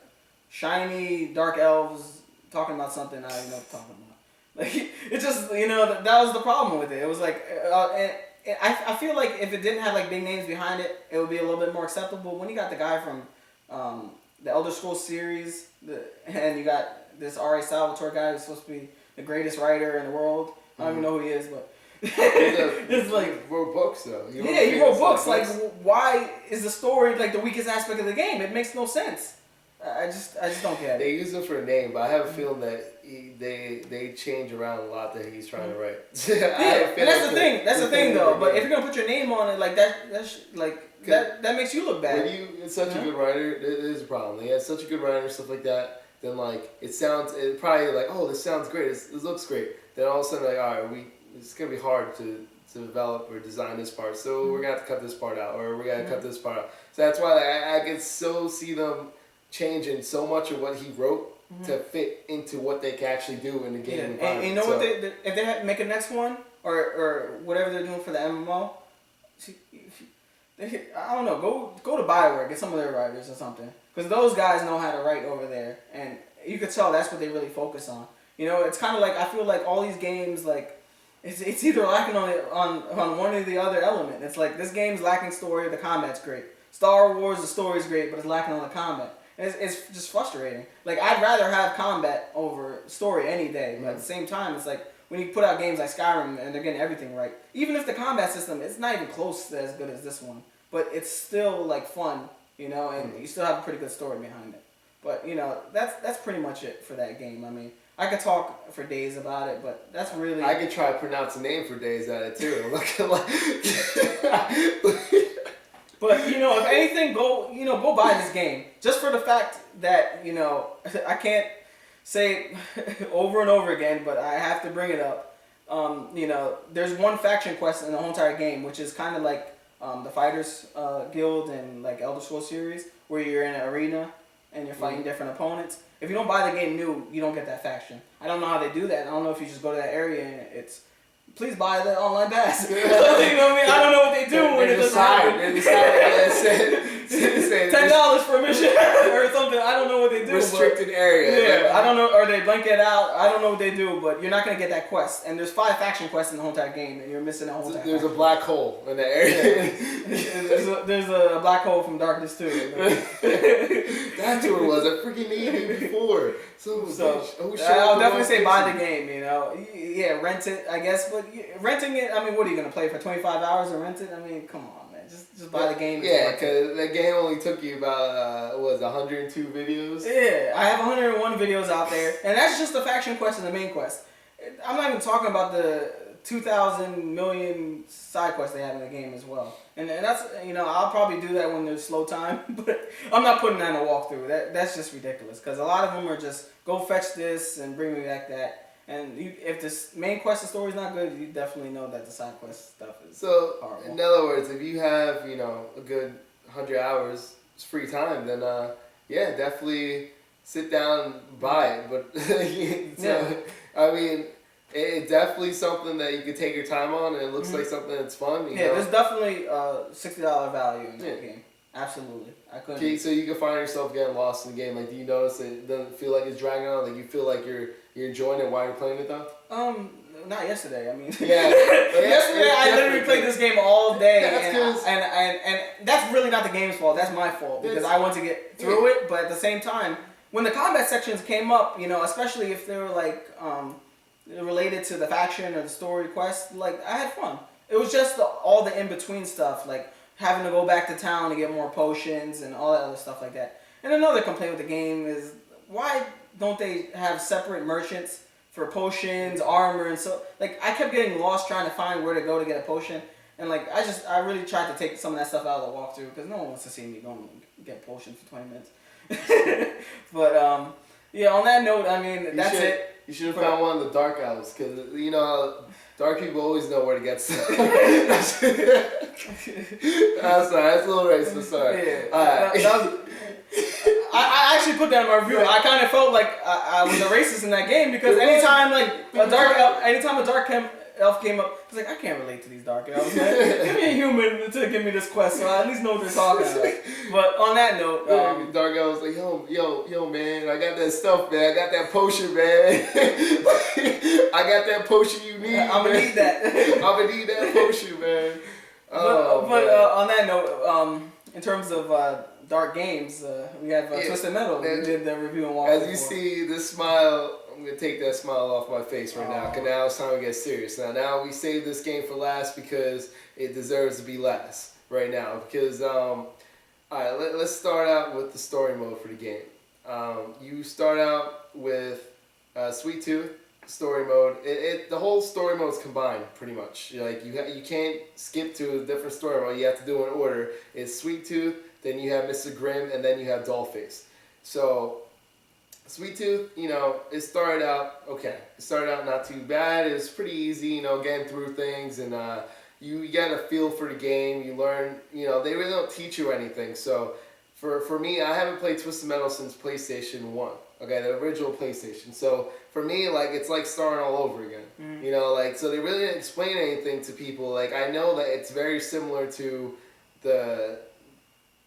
Speaker 2: shiny dark elves talking about something I don't even know what they're talking about. Like, it just, that was the problem with it. It was like, I feel like if it didn't have like big names behind it, it would be a little bit more acceptable. When you got the guy from the Elder Scrolls series, and you got this R.A. Salvatore guy who's supposed to be the greatest writer in the world. I don't even know who he is, but it's like
Speaker 1: he wrote books though.
Speaker 2: He wrote books. Like, why is the story like the weakest aspect of the game? It makes no sense. I just don't get it.
Speaker 1: They use him for a name, but I have a feeling that they change around a lot that he's trying to write.
Speaker 2: And that's the thing. That's the thing, though. But if you're gonna put your name on it, like that makes you look bad.
Speaker 1: When it's such a good writer, it is a problem. He has such a good writer and stuff like that. Then it probably like, oh, this sounds great. This looks great. Then all of a sudden, like, all right, it's gonna be hard to develop or design this part, so we're gonna have to cut this part out, or we're gonna cut this part out. So that's why I can so see them changing so much of what he wrote to fit into what they can actually do in the game environment.
Speaker 2: And you know what? If they make a next one or whatever they're doing for the MMO, I don't know. Go to Bioware, get some of their writers or something, because those guys know how to write over there, and you could tell that's what they really focus on. It's kind of like, I feel like all these games, like it's either lacking on one or the other element. It's like this game's lacking story, the combat's great. Star Wars, the story's great, but it's lacking on the combat. It's just frustrating. Like, I'd rather have combat over story any day, but at the same time, it's like when you put out games like Skyrim and they're getting everything right, even if the combat system is not even close to as good as this one, but it's still like fun, and you still have a pretty good story behind it. But that's pretty much it for that game. I mean, I could talk for days about it, but that's really...
Speaker 1: I could try to pronounce a name for days at it too.
Speaker 2: But if anything, go buy this game just for the fact that I can't say it over and over again, but I have to bring it up. There's one faction quest in the whole entire game, which is kind of like the Fighters Guild and like Elder Scrolls series, where you're in an arena and you're fighting different opponents. If you don't buy the game new, you don't get that faction. I don't know how they do that. I don't know if you just go to that area and it's... Please buy the online pass. You know what I mean? I don't know what they do when it doesn't happen.
Speaker 1: They decide.
Speaker 2: what they do.
Speaker 1: restricted area.
Speaker 2: Yeah, I don't know, or they blank it out. I don't know what they do, but you're not gonna get that quest. And there's 5 faction quests in the whole entire game, and you're missing that whole entire.
Speaker 1: There's a black hole in that area.
Speaker 2: there's a black hole from Darkness too.
Speaker 1: That's what it was. I freaking needed it before. So
Speaker 2: I'll definitely say buy the game. You know, yeah, rent it, I guess. But renting it, I mean, what are you gonna play for 25 hours and rent it? I mean, come on, man, just buy the game.
Speaker 1: Yeah, because that game only took you about 102 videos.
Speaker 2: Yeah, I have 101 videos out there, and that's just the faction quest and the main quest. I'm not even talking about the 2,000 million side quests they have in the game as well. And that's, you know, I'll probably do that when there's slow time, but I'm not putting that in a walkthrough. That's just ridiculous, because a lot of them are just go fetch this and bring me back that. And if this main quest and story's not good, you definitely know that the side quest stuff is horrible.
Speaker 1: In other words, if you have, you know, a good 100 hours free time, then yeah, definitely sit down and buy it. But I mean, it's definitely something that you could take your time on, and it looks like something that's fun. You know?
Speaker 2: There's definitely $60 value in that game. Absolutely, I couldn't.
Speaker 1: Okay, so you can find yourself getting lost in the game. Like, do you notice it doesn't feel like it's dragging on? Like, you feel like you're enjoying it while you're playing it though?
Speaker 2: Not yesterday. I mean,
Speaker 1: yesterday
Speaker 2: I literally played this game all day,
Speaker 1: that's
Speaker 2: and that's really not the game's fault. That's my fault, because I want to get through it. But at the same time, when the combat sections came up, you know, especially if they were like related to the faction or the story quest, like I had fun. It was just all the in between stuff, like having to go back to town to get more potions and all that other stuff like that. And another complaint with the game is, why don't they have separate merchants for potions, armor, and so, like, I kept getting lost trying to find where to go to get a potion, and like I really tried to take some of that stuff out of the walkthrough, because no one wants to see me go and get potions for 20 minutes. But yeah, on that note, I mean, that's it.
Speaker 1: You should have found one of the dark elves, because you know how dark people always know where to get stuff. I'm sorry, that's a little racist. Sorry.
Speaker 2: Yeah. I actually put that in my review. I kind of felt like I was a racist in that game, because anytime a dark elf came up, I was like, I can't relate to these dark elves, man. Give me a human to give me this quest, so I at least know what they're talking about. But on that note,
Speaker 1: dark elf was like, yo, man, I got that stuff, man. I got that potion, man. I got that potion you need.
Speaker 2: I'm gonna need that.
Speaker 1: I'm gonna need that potion, man.
Speaker 2: But on that note, in terms of dark games, we have Twisted Metal. We did the review and walkthrough.
Speaker 1: As you see, this smile, I'm going to take that smile off my face right now, because now it's time to get serious. Now we saved this game for last because it deserves to be last right now. Because, all right, let's start out with the story mode for the game. You start out with Sweet Tooth story mode. The whole story mode is combined, pretty much. Like, you can't skip to a different story mode. You have to do it in order. It's Sweet Tooth, then you have Mr. Grimm, and then you have Dollface. So, Sweet Tooth, you know, it started out okay. It started out not too bad. It was pretty easy, you know, getting through things, and you get a feel for the game. You learn, you know, they really don't teach you anything. So, for me, I haven't played Twisted Metal since PlayStation 1. Okay, the original PlayStation. So, for me, like, it's like starting all over again. You know, like, so they really didn't explain anything to people. Like, I know that it's very similar to the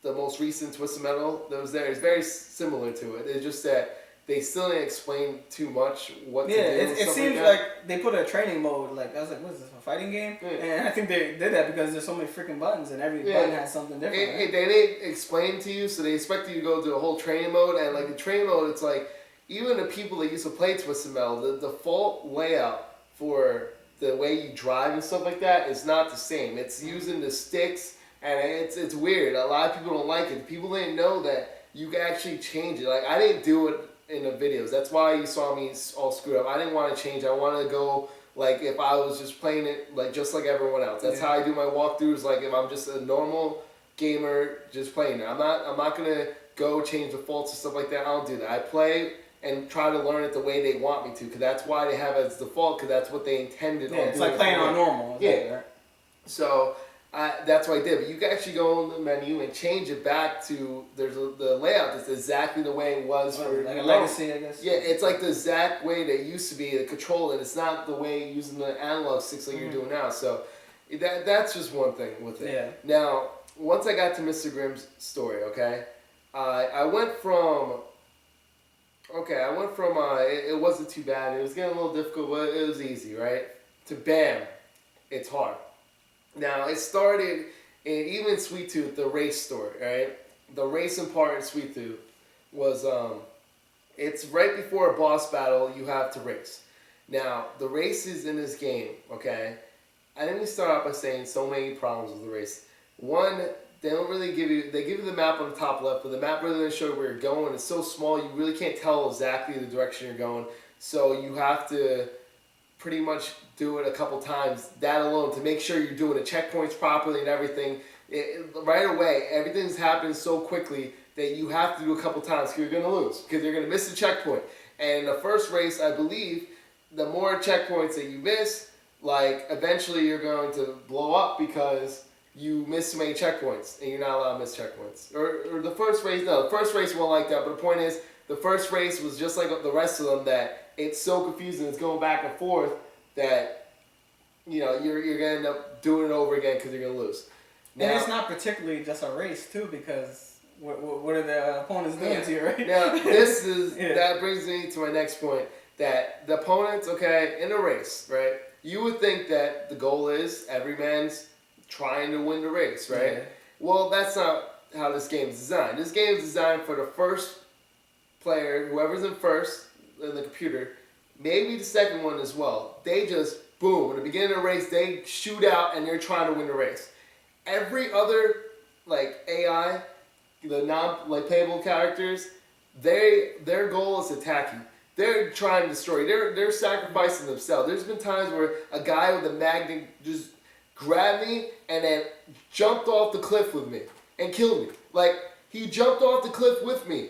Speaker 1: most recent Twisted Metal that was there. It's very similar to it. It's just that they still didn't explain too much what to do.
Speaker 2: It seems like they put a training mode. Like, I was like, what is this, a fighting game? Yeah. And I think they did that because there's so many freaking buttons, and every button has something different.
Speaker 1: They didn't explain to you, so they expect you to go through a whole training mode. And like the training mode, it's like, even the people that used to play Twisted Metal, the default layout for the way you drive and stuff like that is not the same. It's using the sticks, and it's weird. A lot of people don't like it. People didn't know that you can actually change it. Like, I didn't do it in the videos. That's why you saw me all screwed up. I didn't want to change. I wanted to go like if I was just playing it like just like everyone else. That's how I do my walkthroughs. Like, if I'm just a normal gamer just playing it. I'm not gonna go change defaults and stuff like that. I don't do that. I play and try to learn it the way they want me to, because that's why they have it as default, because that's what they intended on doing.
Speaker 2: It's like playing on normal.
Speaker 1: Yeah. So that's what I did. But you can actually go on the menu and change it back to the layout that's exactly the way it was for
Speaker 2: like a legacy, I guess.
Speaker 1: Yeah, it's like the exact way that it used to be to control it. It's not the way using the analog sticks like you're doing now. So that's just one thing with it.
Speaker 2: Yeah.
Speaker 1: Now, once I got to Mr. Grimm's story, okay, I went from Okay, I went from it wasn't too bad. It was getting a little difficult, but it was easy, right? To bam, it's hard. Now it started in even Sweet Tooth, the race story, right? The racing part in Sweet Tooth was it's right before a boss battle. You have to race. Now the races in this game, okay. I didn't start out by saying so many problems with the race. One, they don't really give you. They give you the map on the top left, but the map really doesn't show you where you're going. It's so small, you really can't tell exactly the direction you're going. So you have to pretty much do it a couple times. That alone to make sure you're doing the checkpoints properly and everything. Right away, everything's happening so quickly that you have to do a couple times because you're going to lose because you're going to miss the checkpoint. And in the first race, I believe, the more checkpoints that you miss, like eventually you're going to blow up because you miss so many checkpoints and you're not allowed to miss checkpoints. Or the first race, no, the first race wasn't like that. But the point is, the first race was just like the rest of them that it's so confusing. It's going back and forth that you're gonna end up doing it over again because you're gonna lose.
Speaker 2: Now, and it's not particularly just a race too, because what are the opponents doing to you, right?
Speaker 1: Now this is that brings me to my next point, that the opponents, okay, in a race, right? You would think that the goal is every man's trying to win the race, right? Yeah. Well, that's not how this game is designed. This game is designed for the first player, whoever's in first in the computer, maybe the second one as well. They just, boom, in the beginning of the race, they shoot out and they're trying to win the race. Every other, like, AI, the non-playable characters, their goal is to attack you. They're trying to destroy you. They're sacrificing themselves. There's been times where a guy with a magnet just grabbed me and then jumped off the cliff with me and killed me. Like, he jumped off the cliff with me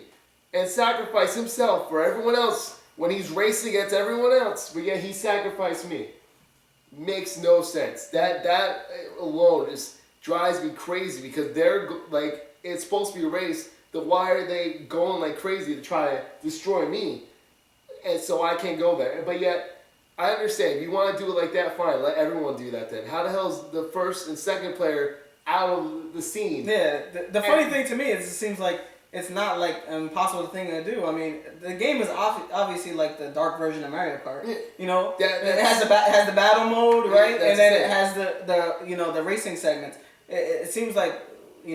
Speaker 1: and sacrificed himself for everyone else when he's racing against everyone else, but yet he sacrificed me. Makes no sense. That alone just drives me crazy because they're like, it's supposed to be a race. Then why are they going like crazy to try to destroy me? And so I can't go there. But yet, I understand. If you want to do it like that, fine. Let everyone do that then. How the hell is the first and second player out of the scene?
Speaker 2: Yeah, the funny thing to me is it seems like it's not like an impossible thing to do. I mean, the game is obviously like the dark version of Mario Kart. You know, it has the battle mode, right? And then it has the racing segments. It seems like they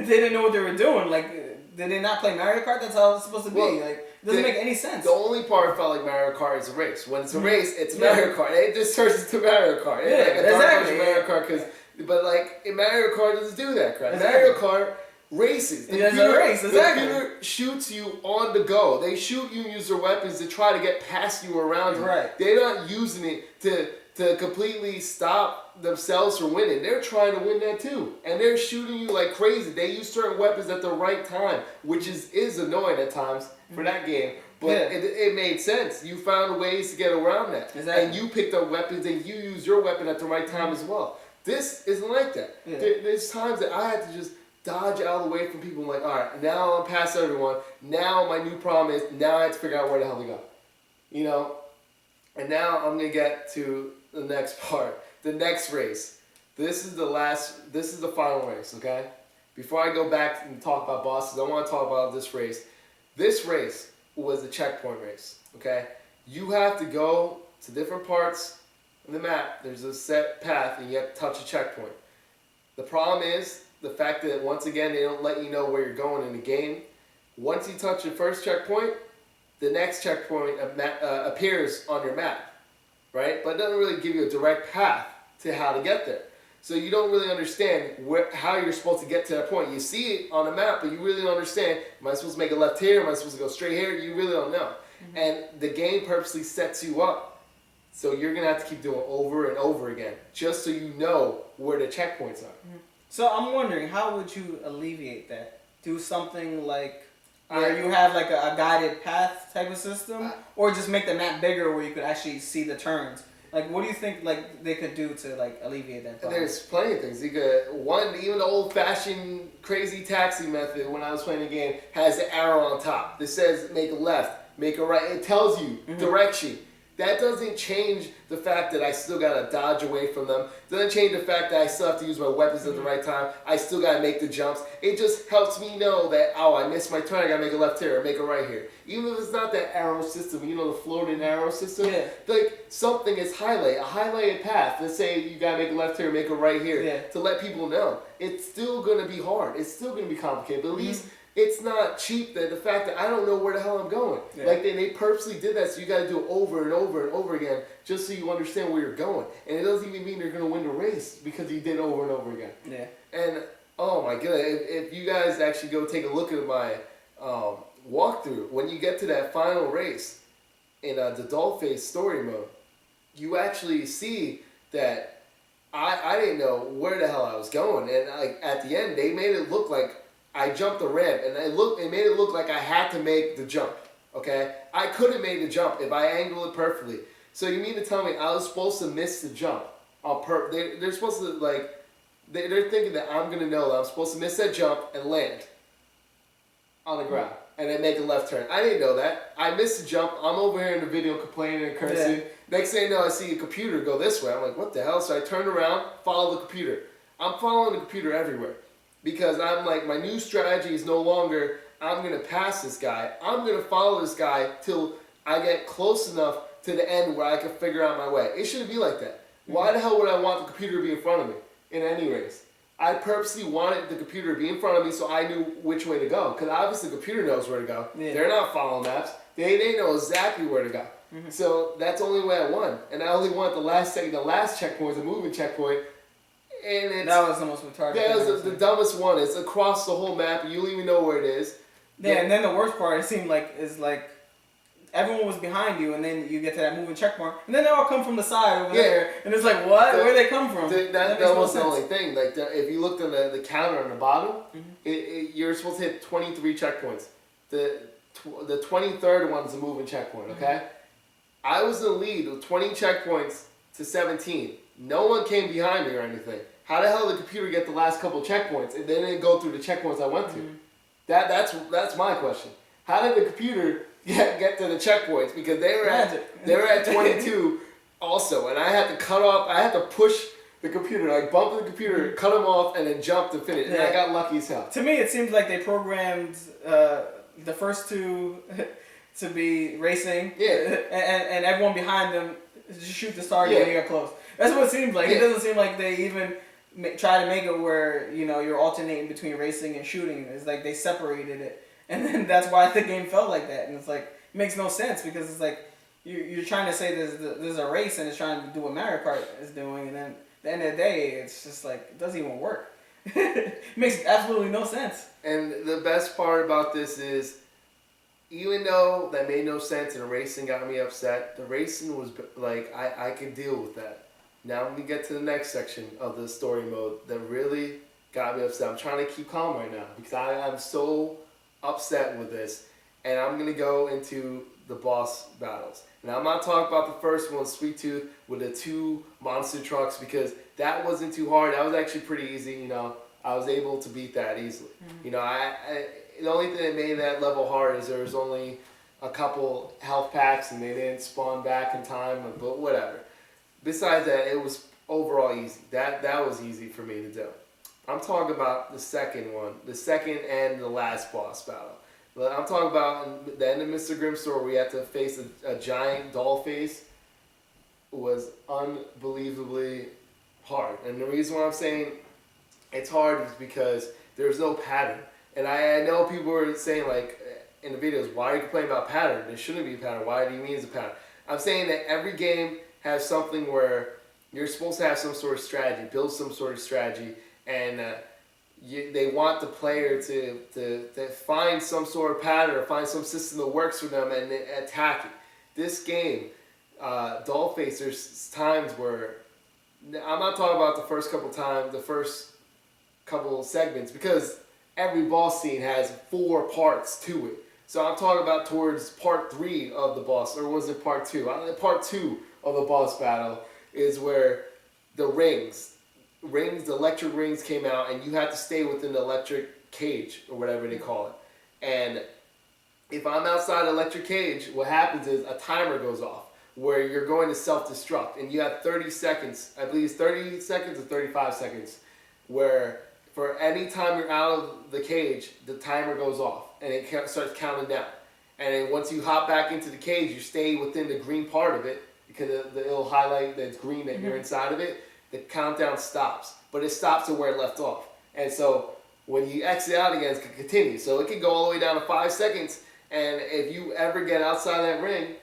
Speaker 2: didn't know what they were doing. Like, did they not play Mario Kart? That's how it's supposed to be. Like, it doesn't make any sense.
Speaker 1: The only part felt like Mario Kart is a race. When it's a race, it's Mario Kart. It just turns into Mario Kart. It's like a dark version of Mario Kart. But like in Mario Kart doesn't do that crap. Mario Kart races. The computer shoots you on the go. They shoot you and use their weapons to try to get past you around you.
Speaker 2: Right.
Speaker 1: They're not using it to completely stop themselves from winning. They're trying to win that too. And they're shooting you like crazy. They use certain weapons at the right time, which is annoying at times for that game. But it made sense. You found ways to get around that.
Speaker 2: Exactly.
Speaker 1: And you picked up weapons and you used your weapon at the right time as well. This isn't like that. Yeah. There's times that I had to just dodge out of the way from people. I'm like, all right, now I'm past everyone. Now my new problem is, now I have to figure out where the hell to go. And now I'm going to get to the next part. The next race. This is the final race, okay? Before I go back and talk about bosses, I want to talk about this race. This race was a checkpoint race, okay? You have to go to different parts of the map. There's a set path and you have to touch a checkpoint. The problem is the fact that, once again, they don't let you know where you're going in the game. Once you touch your first checkpoint, the next checkpoint appears on your map, right? But it doesn't really give you a direct path to how to get there. So you don't really understand how you're supposed to get to that point. You see it on the map, but you really don't understand, am I supposed to make a left here? Am I supposed to go straight here? You really don't know. Mm-hmm. And the game purposely sets you up. So you're going to have to keep doing over and over again, just so you know where the checkpoints are.
Speaker 2: Mm-hmm. So I'm wondering, how would you alleviate that? Do something like where you have like a guided path type of system? Or just make the map bigger where you could actually see the turns? Like, what do you think like they could do to like alleviate that problem?
Speaker 1: There's plenty of things. You could, even the old-fashioned crazy taxi method when I was playing the game has the arrow on top that says make a left, make a right. It tells you direction. That doesn't change the fact that I still gotta dodge away from them. Doesn't change the fact that I still have to use my weapons at the right time. I still gotta make the jumps. It just helps me know that, oh, I missed my turn, I gotta make a left here or make a right here. Even if it's not that arrow system, you know, the floating arrow system.
Speaker 2: Yeah.
Speaker 1: Like something is a highlighted path. Let's say you gotta make a left here, make a right here, to let people know. It's still gonna be hard. It's still gonna be complicated. But at least it's not cheap that the fact that I don't know where the hell I'm going.
Speaker 2: Yeah.
Speaker 1: Like they purposely did that, so you got to do it over and over and over again just so you understand where you're going. And it doesn't even mean you're going to win the race because you did it over and over again.
Speaker 2: Yeah.
Speaker 1: And oh my god, if you guys actually go take a look at my walkthrough, when you get to that final race in the Dollface story mode, you actually see that I didn't know where the hell I was going, and like at the end they made it look like I jumped the ramp, and it made it look like I had to make the jump, okay? I could have made the jump if I angled it perfectly. So you mean to tell me I was supposed to miss the jump on they're supposed to, like, they're thinking that I'm going to know that I'm supposed to miss that jump and land on the ground and then make a left turn. I didn't know that. I missed the jump. I'm over here in the video complaining and cursing.
Speaker 2: Yeah.
Speaker 1: Next thing you know, I see a computer go this way. I'm like, what the hell? So I turned around, follow the computer. I'm following the computer everywhere. Because I'm like, my new strategy is no longer, I'm going to pass this guy. I'm going to follow this guy till I get close enough to the end where I can figure out my way. It shouldn't be like that. Why the hell would I want the computer to be in front of me in any race? I purposely wanted the computer to be in front of me so I knew which way to go. Because obviously the computer knows where to go. Yeah. They're not following maps. They know exactly where to go. Mm-hmm. So that's the only way I won. And I only won the last checkpoint, the moving checkpoint. And
Speaker 2: that was the most retarded.
Speaker 1: That was the dumbest one. It's across the whole map. You don't even know where it is.
Speaker 2: Yeah, and then the worst part, it seemed like, is like everyone was behind you, and then you get to that moving checkpoint, and then they all come from the side over there, and it's like, what? Where they come from?
Speaker 1: That was the only thing. Like, if you looked at the counter on the bottom, you're supposed to hit 23 checkpoints. The 23rd one's a moving checkpoint. Okay, I was in the lead with 20 checkpoints to 17. No one came behind me or anything. How the hell did the computer get the last couple checkpoints and then it go through the checkpoints I went to? That's my question. How did the computer get to the checkpoints? Because they were at 22 also, and I had to cut off. I had to push the computer, like bump the computer, cut them off, and then jump to finish. And I got lucky as hell.
Speaker 2: To me, it seems like they programmed the first two to be racing, and everyone behind them just shoot the target when you get close. That's what it seems like. It doesn't seem like they even try to make it where, you know, you're alternating between racing and shooting. It's like they separated it, and then that's why the game felt like that. And it's like, it makes no sense because it's like you're trying to say there's a race and it's trying to do what Mario Kart is doing, and then at the end of the day, it's just like it doesn't even work. It makes absolutely no sense.
Speaker 1: And the best part about this is, even though that made no sense and the racing got me upset, the racing was like, I could deal with that. Now I'm going to get to the next section of the story mode that really got me upset. I'm trying to keep calm right now because I'm so upset with this. And I'm going to go into the boss battles. Now I'm not talking about the first one, Sweet Tooth, with the 2 monster trucks, because that wasn't too hard. That was actually pretty easy, you know. I was able to beat that easily. Mm-hmm. You know, the only thing that made that level hard is there was only a couple health packs and they didn't spawn back in time, but whatever. Besides that, it was overall easy. That was easy for me to do. I'm talking about the second one, the second and the last boss battle. I'm talking about the end of Mr. Grimm's store where we had to face a giant doll face. It was unbelievably hard. And the reason why I'm saying it's hard is because there's no pattern. And I know people were saying, like, in the videos, why are you complaining about pattern? There shouldn't be a pattern. Why do you mean it's a pattern? I'm saying that every game has something where you're supposed to have some sort of strategy, build some sort of strategy, and they want the player to find some sort of pattern or find some system that works for them and attack it. This game, Dollface, there's times where, I'm not talking about the first couple segments, because every boss scene has 4 parts to it. So I'm talking about towards part 3 of the boss, or was it part 2? Part 2 of the boss battle is where the electric rings came out, and you had to stay within the electric cage, or whatever they call it. And if I'm outside the electric cage, what happens is a timer goes off. where you're going to self-destruct, and you have 30 seconds. I believe it's 30 seconds or 35 seconds, where for any time you're out of the cage, the timer goes off and it starts counting down. And then once you hop back into the cage, you stay within the green part of it because it'll highlight that it's green that you're inside of it. The countdown stops, but it stops to where it left off. And so when you exit out again, it can continue. So it can go all the way down to 5 seconds. And if you ever get outside that ring,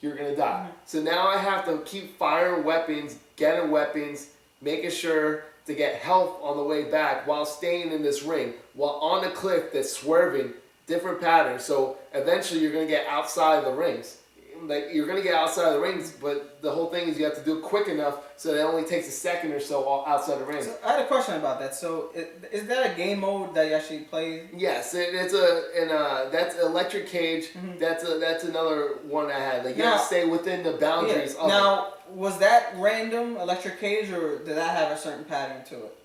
Speaker 1: you're gonna die. So now I have to keep firing weapons, getting weapons, making sure to get health on the way back while staying in this ring, while on the cliff that's swerving, different patterns. So eventually you're gonna get outside of the rings. Like you're gonna get outside of the rings, but the whole thing is you have to do it quick enough so that it only takes a second or so outside the ring.
Speaker 2: So I had a question about that. So is that a game mode that you actually play?
Speaker 1: Yes, that's Electric Cage. That's another one I had. Like you have to stay within the boundaries of it.
Speaker 2: Now, was that random Electric Cage, or did that have a certain pattern to it?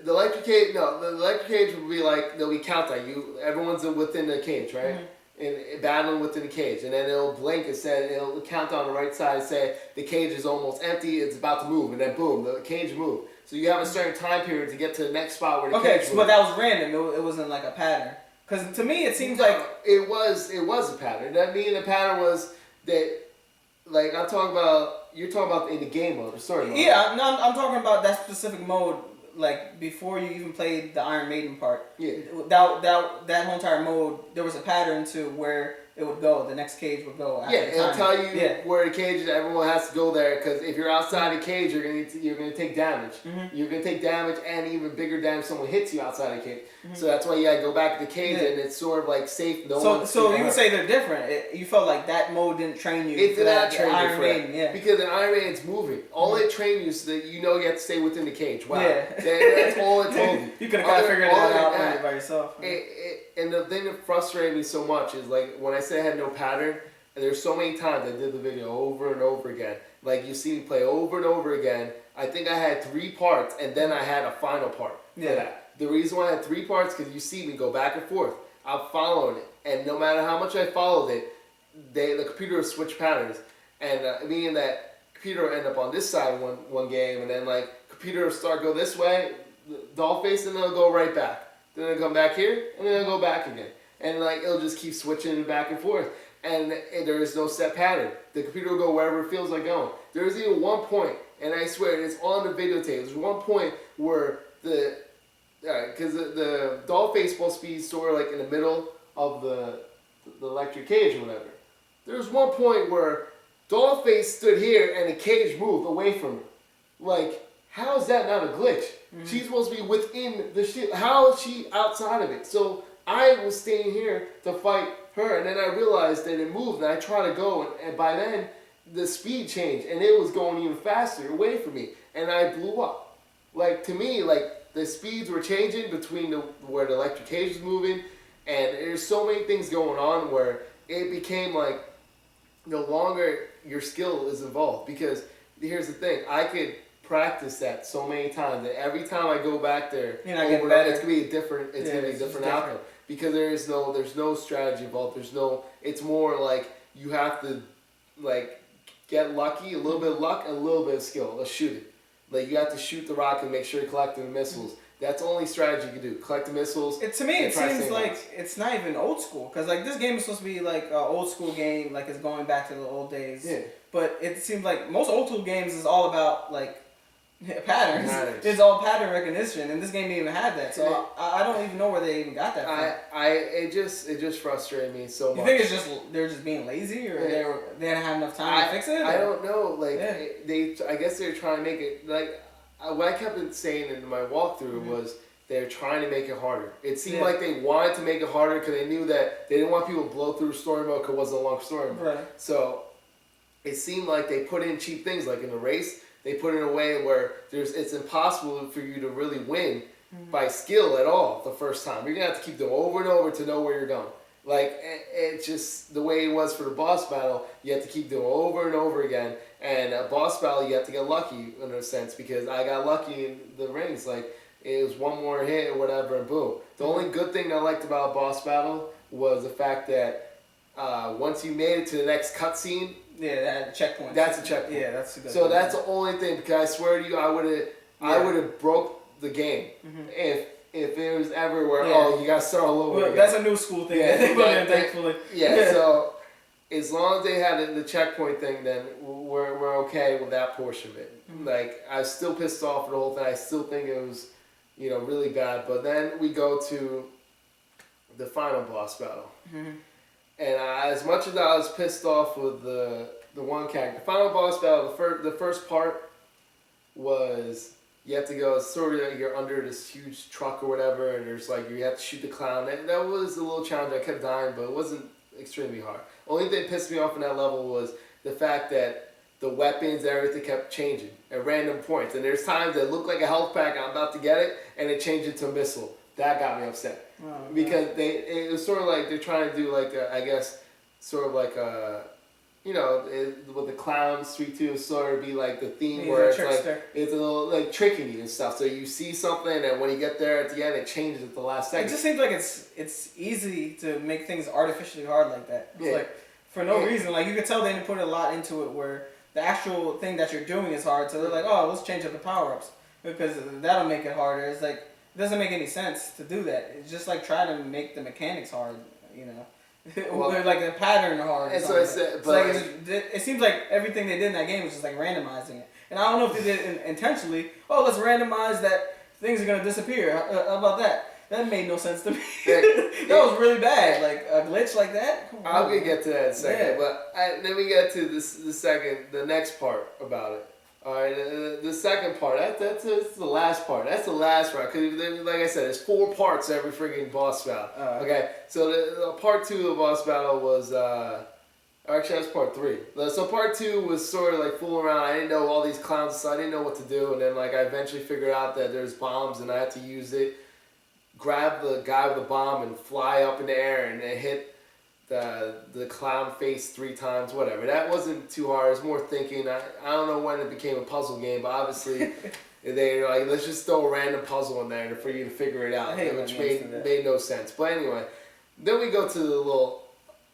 Speaker 1: The Electric Cage, no, the Electric Cage would be like there'll be countdown. Everyone's within the cage, right? And battling within the cage, and then it'll blink and say it'll count on the right side and say the cage is almost empty, it's about to move, and then boom, the cage moved. So you have a certain time period to get to the next spot where the cage moves.
Speaker 2: But that was random. It wasn't like a pattern. Because to me, it seems like
Speaker 1: it was a pattern. That mean the pattern was that, like you're talking about in the game mode, or story mode.
Speaker 2: Yeah, no, I'm talking about that specific mode. Like before you even played the Iron Maiden part, that whole entire mode, there was a pattern to where it would go. The next cage would go. After
Speaker 1: it'll tell you where the cage is. Everyone has to go there because if you're outside the cage, you're gonna take damage. You're gonna take damage and even bigger damage. If someone hits you outside the cage, so that's why you gotta go back to the cage, and it's sort of like safe.
Speaker 2: So you would say they're different. You felt like that mode didn't train you.
Speaker 1: It did not train you
Speaker 2: Iron Maiden,
Speaker 1: because the Iron Maiden's moving. All it trained you so that you have to stay within the cage. Wow, that's all it told you.
Speaker 2: You could have kind of figured that out by yourself.
Speaker 1: And the thing that frustrated me so much is like when I said I had no pattern, and there's so many times I did the video over and over again. Like you see me play over and over again. I think I had 3 parts, and then I had a final part for that. The reason why I had 3 parts because you see me go back and forth. I'm following it, and no matter how much I followed it, the computer would switch patterns, and meaning that computer would end up on this side one game, and then like computer will start go this way, doll face, and then it'll go right back. Then it'll come back here, and then it'll go back again. And like it'll just keep switching back and forth. And there is no set pattern. The computer will go wherever it feels like going. There's even one point, and I swear it's on the videotape. There's one point where because the doll face is supposed to be sort of like in the middle of the electric cage or whatever. There's one point where doll face stood here and the cage moved away from her. Like, how is that not a glitch? She's supposed to be within the shit. How is she outside of it? So I was staying here to fight her, and then I realized that it moved, and I tried to go, and by then the speed changed, and it was going even faster away from me, and I blew up. Like to me, like the speeds were changing between where the electric cage was moving, and there's so many things going on where it became like no longer your skill is involved. Because here's the thing, I could practice that so many times that every time I go back there, it's gonna be a different. It's gonna be a different outcome because there's no strategy involved. It's more like you have to like get lucky, a little bit of luck, and a little bit of skill. Let's shoot it. Like you have to shoot the rock and make sure you collect the missiles. That's the only strategy you can do. Collect the missiles.
Speaker 2: To me, it seems like it's not even old school. Because like this game is supposed to be like an old school game, like it's going back to the old days. Yeah. But it seems like most old school games is all about like patterns. It's all pattern recognition, and this game didn't even have that. So I don't even know where they even got that from.
Speaker 1: It just frustrated me so much.
Speaker 2: You think it's just they're just being lazy, or they didn't have enough time to fix it?
Speaker 1: I don't know. Like I guess they're trying to make it like what I kept saying in my walkthrough was they're trying to make it harder. It seemed like they wanted to make it harder because they knew that they didn't want people to blow through story mode because it wasn't a long story mode.
Speaker 2: Right.
Speaker 1: So it seemed like they put in cheap things like in the race. They put it in a way where it's impossible for you to really win by skill at all the first time. You're going to have to keep doing over and over to know where you're going. Like, it's just the way it was for the boss battle. You have to keep doing over and over again. And a boss battle, you have to get lucky in a sense because I got lucky in the rings. Like, it was one more hit or whatever and boom. The only good thing I liked about a boss battle was the fact that once you made it to the next cutscene,
Speaker 2: Yeah, that checkpoint.
Speaker 1: that's a checkpoint.
Speaker 2: Yeah, that's a good.
Speaker 1: So
Speaker 2: one.
Speaker 1: that's the only thing, because I swear to you, I would have broke the game if it was ever where you gotta start all over.
Speaker 2: Well,
Speaker 1: again.
Speaker 2: that's a new school thing.
Speaker 1: Yeah,
Speaker 2: They put in, thankfully.
Speaker 1: Yeah, so as long as they had the checkpoint thing, then we're okay with that portion of it. Like, I was still pissed off with the whole thing. I still think it was, really bad. But then we go to the final boss battle. And as much as I was pissed off with the one character, the final boss battle, the first part was you have to go sort of, you're under this huge truck or whatever, and there's like you have to shoot the clown. That was a little challenge. I kept dying, but it wasn't extremely hard. Only thing that pissed me off in that level was the fact that the weapons and everything kept changing at random points. And there's times that look like a health pack, I'm about to get it, and it changed it to a missile. That got me upset. Because it was sort of like they're trying to do like, I guess, sort of like a, with the clown, Sweet Tooth sort of be like the theme where it's like, it's a little like tricking you and stuff. So you see something, and when you get there at the end, it changes at the last second.
Speaker 2: It just seems like it's easy to make things artificially hard like that. It's like, for no reason. Like, you could tell they didn't put a lot into it where the actual thing that you're doing is hard. So they're like, oh, let's change up the power-ups because that'll make it harder. It's like, it doesn't make any sense to do that. It's just like trying to make the mechanics hard, Well, like the pattern hard.
Speaker 1: That's what I said.
Speaker 2: But it seems like everything they did in that game was just like randomizing it. And I don't know if they did it intentionally. Oh, let's randomize that things are going to disappear. How about that? That made no sense to me. That was really bad. Like a glitch like that.
Speaker 1: I'm gonna get to that in a second, but then we get to the next part about it. All right, the second part. That's the last part. That's the last part. Cause like I said, there's 4 parts to every freaking boss battle. Okay, so the part 2 of the boss battle was actually that's part 3. So part 2 was sort of like fooling around. I didn't know all these clowns, so I didn't know what to do, and then like I eventually figured out that there's bombs, and I had to use it. Grab the guy with the bomb and fly up in the air and hit the clown face 3 times, whatever. That wasn't too hard. It was more thinking. I don't know when it became a puzzle game, but obviously they're like, let's just throw a random puzzle in there for you to figure it out, which made no sense. But anyway, then we go to the little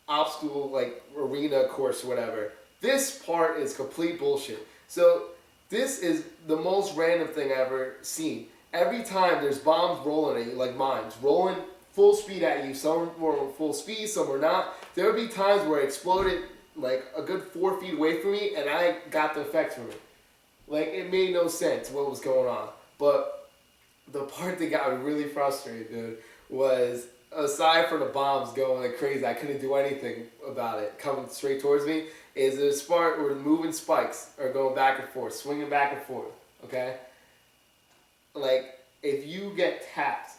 Speaker 1: obstacle, like arena course or whatever. This part is complete bullshit. So this is the most random thing I've ever seen. Every time there's bombs rolling at you, like mines, rolling full speed at you. Some were full speed, some were not. There would be times where it exploded like a good 4 feet away from me, and I got the effects from it. Like, it made no sense what was going on. But the part that got me really frustrated, dude, was aside from the bombs going like crazy, I couldn't do anything about it coming straight towards me, is this part where the moving spikes are going back and forth, swinging back and forth, okay? Like, if you get tapped,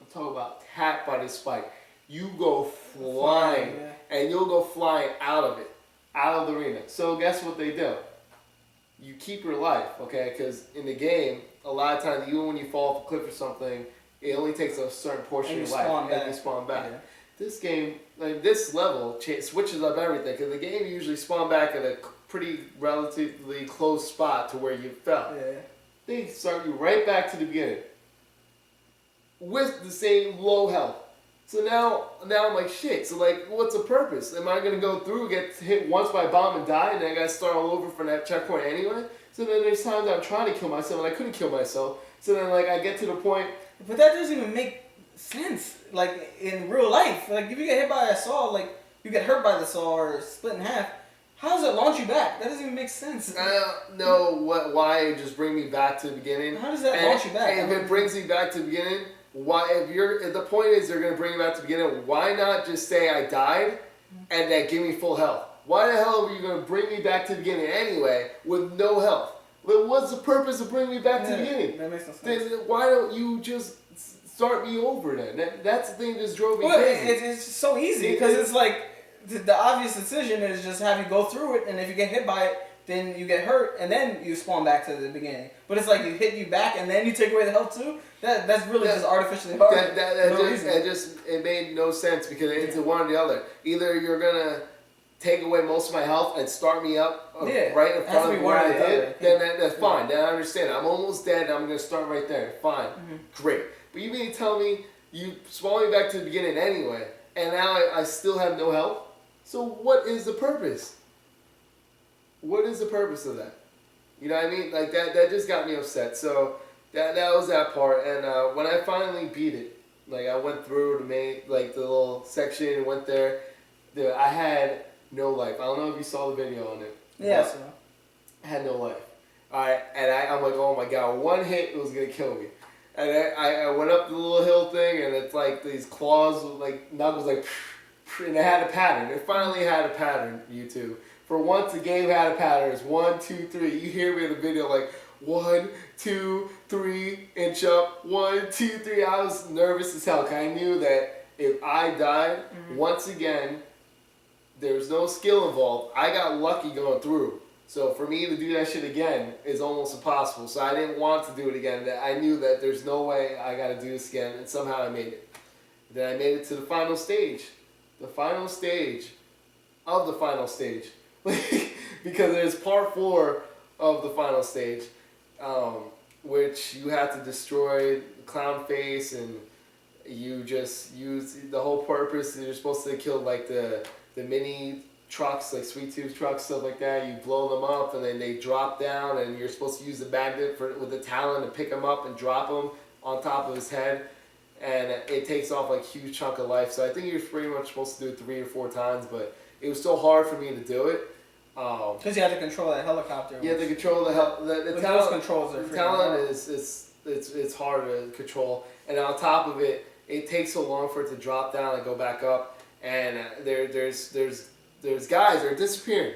Speaker 1: I'm talking about tapped by this spike, you go flying, and you'll go flying out of it, out of the arena. So guess what they do? You keep your life, okay? Because in the game, a lot of times, even when you fall off a cliff or something, it only takes a certain portion of your life, and you spawn back. Yeah. This game, like this level, switches up everything, because the game usually spawn back at a pretty relatively close spot to where you fell. Yeah. They start you right back to the beginning with the same low health. So now I'm like, shit, so like, what's the purpose? Am I going to go through, get hit once by a bomb and die, and then I got to start all over from that checkpoint anyway? So then there's times I'm trying to kill myself, and I couldn't kill myself. So then, like, I get to the point...
Speaker 2: But that doesn't even make sense, like, in real life. Like, if you get hit by a saw, like, you get hurt by the saw or split in half, how does it launch you back? That doesn't even make sense.
Speaker 1: I don't know why it just bring me back to the beginning.
Speaker 2: How does that launch you back?
Speaker 1: If it brings me back to the beginning, if the point is they're going to bring me back to the beginning, why not just say I died and then give me full health? Why the hell are you going to bring me back to the beginning anyway with no health? Well, what's the purpose of bringing me back to the beginning?
Speaker 2: That makes no sense.
Speaker 1: Then why don't you just start me over then? That's the thing that just drove me crazy.
Speaker 2: It's so easy because it's like the obvious decision is just have you go through it, and if you get hit by it, then you get hurt, and then you spawn back to the beginning. But it's like you hit you back, and then you take away the health too. That's really just artificially hard.
Speaker 1: It made no sense because it's one or the other. Either you're gonna take away most of my health and start me up right in front of where I did, then that's fine. Then I understand. I'm almost dead. I'm gonna start right there. Fine, great. But you mean to tell me you spawn me back to the beginning anyway, and now I still have no health? So what is the purpose? What is the purpose of that? You know what I mean? Like that just got me upset. So that was that part. And when I finally beat it, like I went through the main, like the little section and went there. I had no life. I don't know if you saw the video on it.
Speaker 2: Yeah, so.
Speaker 1: I had no life. Alright, and I'm like, oh my god, one hit was gonna kill me. And I went up the little hill thing, and it's like these claws, like knuckles, like, and it had a pattern. It finally had a pattern, YouTube. For once, the game had a pattern. It's 1, 2, 3. You hear me in the video like 1, 2, 3, inch up, 1, 2, 3. I was nervous as hell because I knew that if I died, once again, there was no skill involved. I got lucky going through. So for me to do that shit again is almost impossible. So I didn't want to do it again. I knew that there's no way I got to do this again, and somehow I made it. Then I made it to the final stage. The final stage of the final stage. Because there's part 4 of the final stage, which you have to destroy the clown face, and you just use the whole purpose. You're supposed to kill like the mini trucks, like Sweet Tooth trucks, stuff like that. You blow them up, and then they drop down, and you're supposed to use the magnet with the talon to pick them up and drop them on top of his head. And it takes off like a huge chunk of life. So I think you're pretty much supposed to do it 3 or 4 times, but it was so hard for me to do it.
Speaker 2: Because you had to control that helicopter.
Speaker 1: You have to control the talent.
Speaker 2: Those controls are
Speaker 1: the talent it's hard to control, and on top of it, it takes so long for it to drop down and go back up. And there's guys that are disappearing.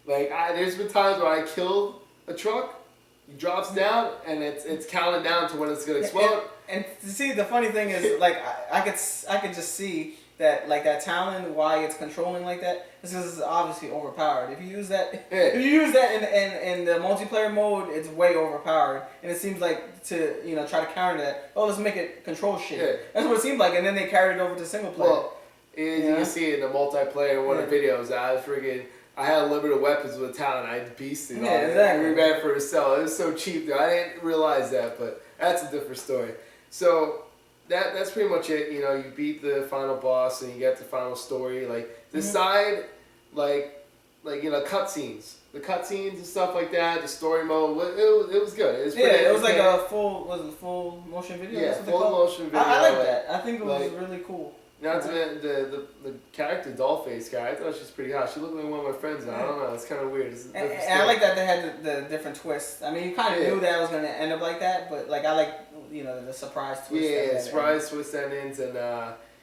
Speaker 1: Like there's been times where I killed a truck, it drops down, and it's counting down to when it's gonna explode.
Speaker 2: And to see, the funny thing is, like I could just see that, like, that talent, why it's controlling like that, is because it's obviously overpowered. If you use that, in the multiplayer mode, it's way overpowered, and it seems like to try to counter that. Oh, let's make it control shit. Yeah. That's what it seemed like, and then they carried it over to single player.
Speaker 1: Well, you can see it in the multiplayer one of the videos. I had unlimited weapons with talent. I beasted on it. Every man for himself. It was so cheap though. I didn't realize that, but that's a different story. So that's pretty much it. You beat the final boss and you get the final story. Like the side, like cutscenes. The cutscenes and stuff like that. The story mode. It was good. It was pretty.
Speaker 2: It was like a full motion video.
Speaker 1: Yeah, full motion video.
Speaker 2: I like that. I think it was really cool.
Speaker 1: Not to mention the character Dollface guy. I thought she was pretty hot. She looked like one of my friends. I don't know. It's kind of weird.
Speaker 2: And I like that they had the different twists. I mean, you kind of knew that it was going to end up like that, but like I like the surprise twist.
Speaker 1: Yeah, surprise twist endings, and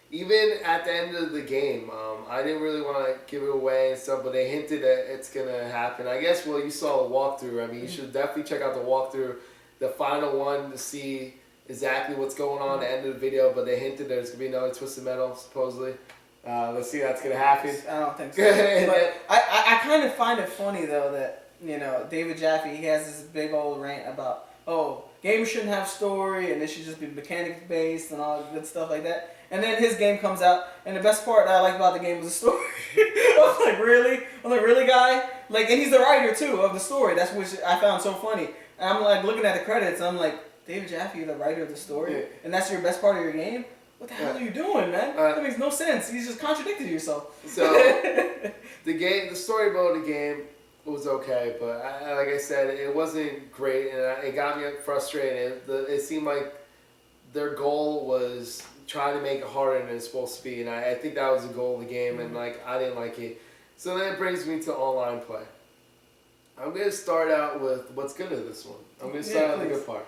Speaker 1: even at the end of the game, I didn't really want to give it away and stuff, but they hinted that it's gonna happen. I guess you saw the walkthrough. I mean, you should definitely check out the walkthrough, the final one, to see exactly what's going on at the end of the video, but they hinted there's going to be another Twisted Metal, supposedly. Let's see if that's going to happen.
Speaker 2: I don't think so. But I kind of find it funny, though, that, David Jaffe, he has this big old rant about, games shouldn't have story, and it should just be mechanics-based and all good stuff like that. And then his game comes out, and the best part that I like about the game was the story. I was like, really? I'm like, really, guy? Like, and he's the writer, too, of the story. That's what I found so funny. And I'm, like, looking at the credits, I'm like, David Jaffe, you're the writer of the story, and that's your best part of your game? What the hell are you doing, man? That makes no sense. You just contradicted yourself.
Speaker 1: So, the story mode of the game was okay, but like I said, it wasn't great, and it got me frustrated. It seemed like their goal was trying to make it harder than it's supposed to be, and I think that was the goal of the game, and I didn't like it. So that brings me to online play. I'm going to start out with what's good in this one. I'm going to start out with the good part.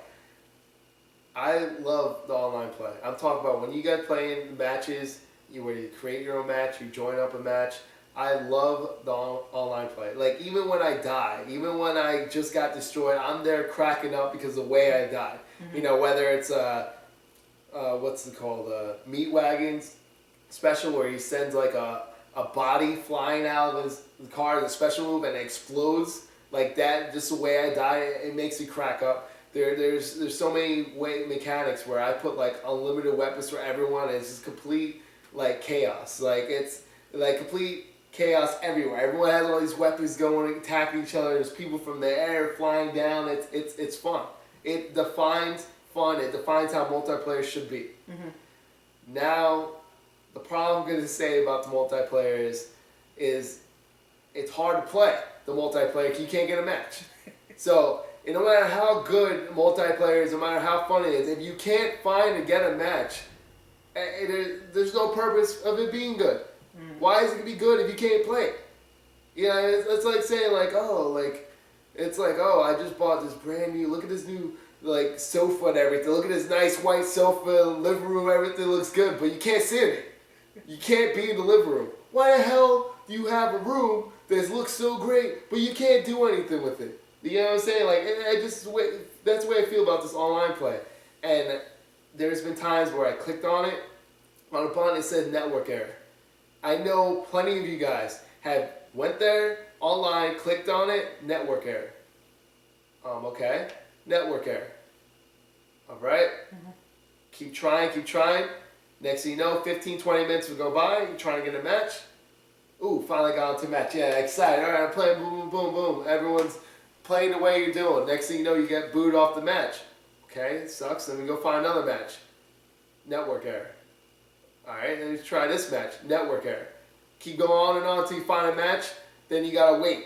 Speaker 1: I love the online play. I'm talking about when you guys playing matches, where you create your own match, you join up a match. I love the online play. Like, even when I die, even when I just got destroyed, I'm there cracking up because of the way I died. Whether it's what's it called, Meat Wagons special, where he sends like a body flying out of his car, the special move, and it explodes like that. Just the way I die, it makes me crack up. There's so many mechanics where I put like unlimited weapons for everyone, and it's just complete like chaos. Like it's like complete chaos everywhere. Everyone has all these weapons going, attacking each other. There's people from the air flying down. It's fun. It defines fun. It defines how multiplayer should be. Now, the problem I'm going to say about the multiplayer is is it's hard to play the multiplayer. You can't get a match. So no matter how good multiplayer is, no matter how fun it is, if you can't find and get a match, there's no purpose of it being good. Why is it gonna be good if you can't play it? It's like saying I just bought this brand new. Look at this new sofa and everything. Look at this nice white sofa, living room. Everything looks good, but you can't sit in it. You can't be in the living room. Why the hell do you have a room that looks so great, but you can't do anything with it? You know what I'm saying? That's the way I feel about this online play. And there's been times where I clicked on it, on a button, it said network error. I know plenty of you guys have went there online, clicked on it, network error. Okay, network error. All right. Keep trying. Next thing you know, 15, 20 minutes will go by. You're trying to get a match. Ooh, finally got into a match. Yeah, excited. All right, I'm playing. Boom, boom, boom, boom. Everyone's playing the way you're doing. Next thing you know, you get booed off the match. Okay, it sucks. Then we go find another match. Network error. All right, then you try this match. Network error. Keep going on and on until you find a match. Then you gotta wait.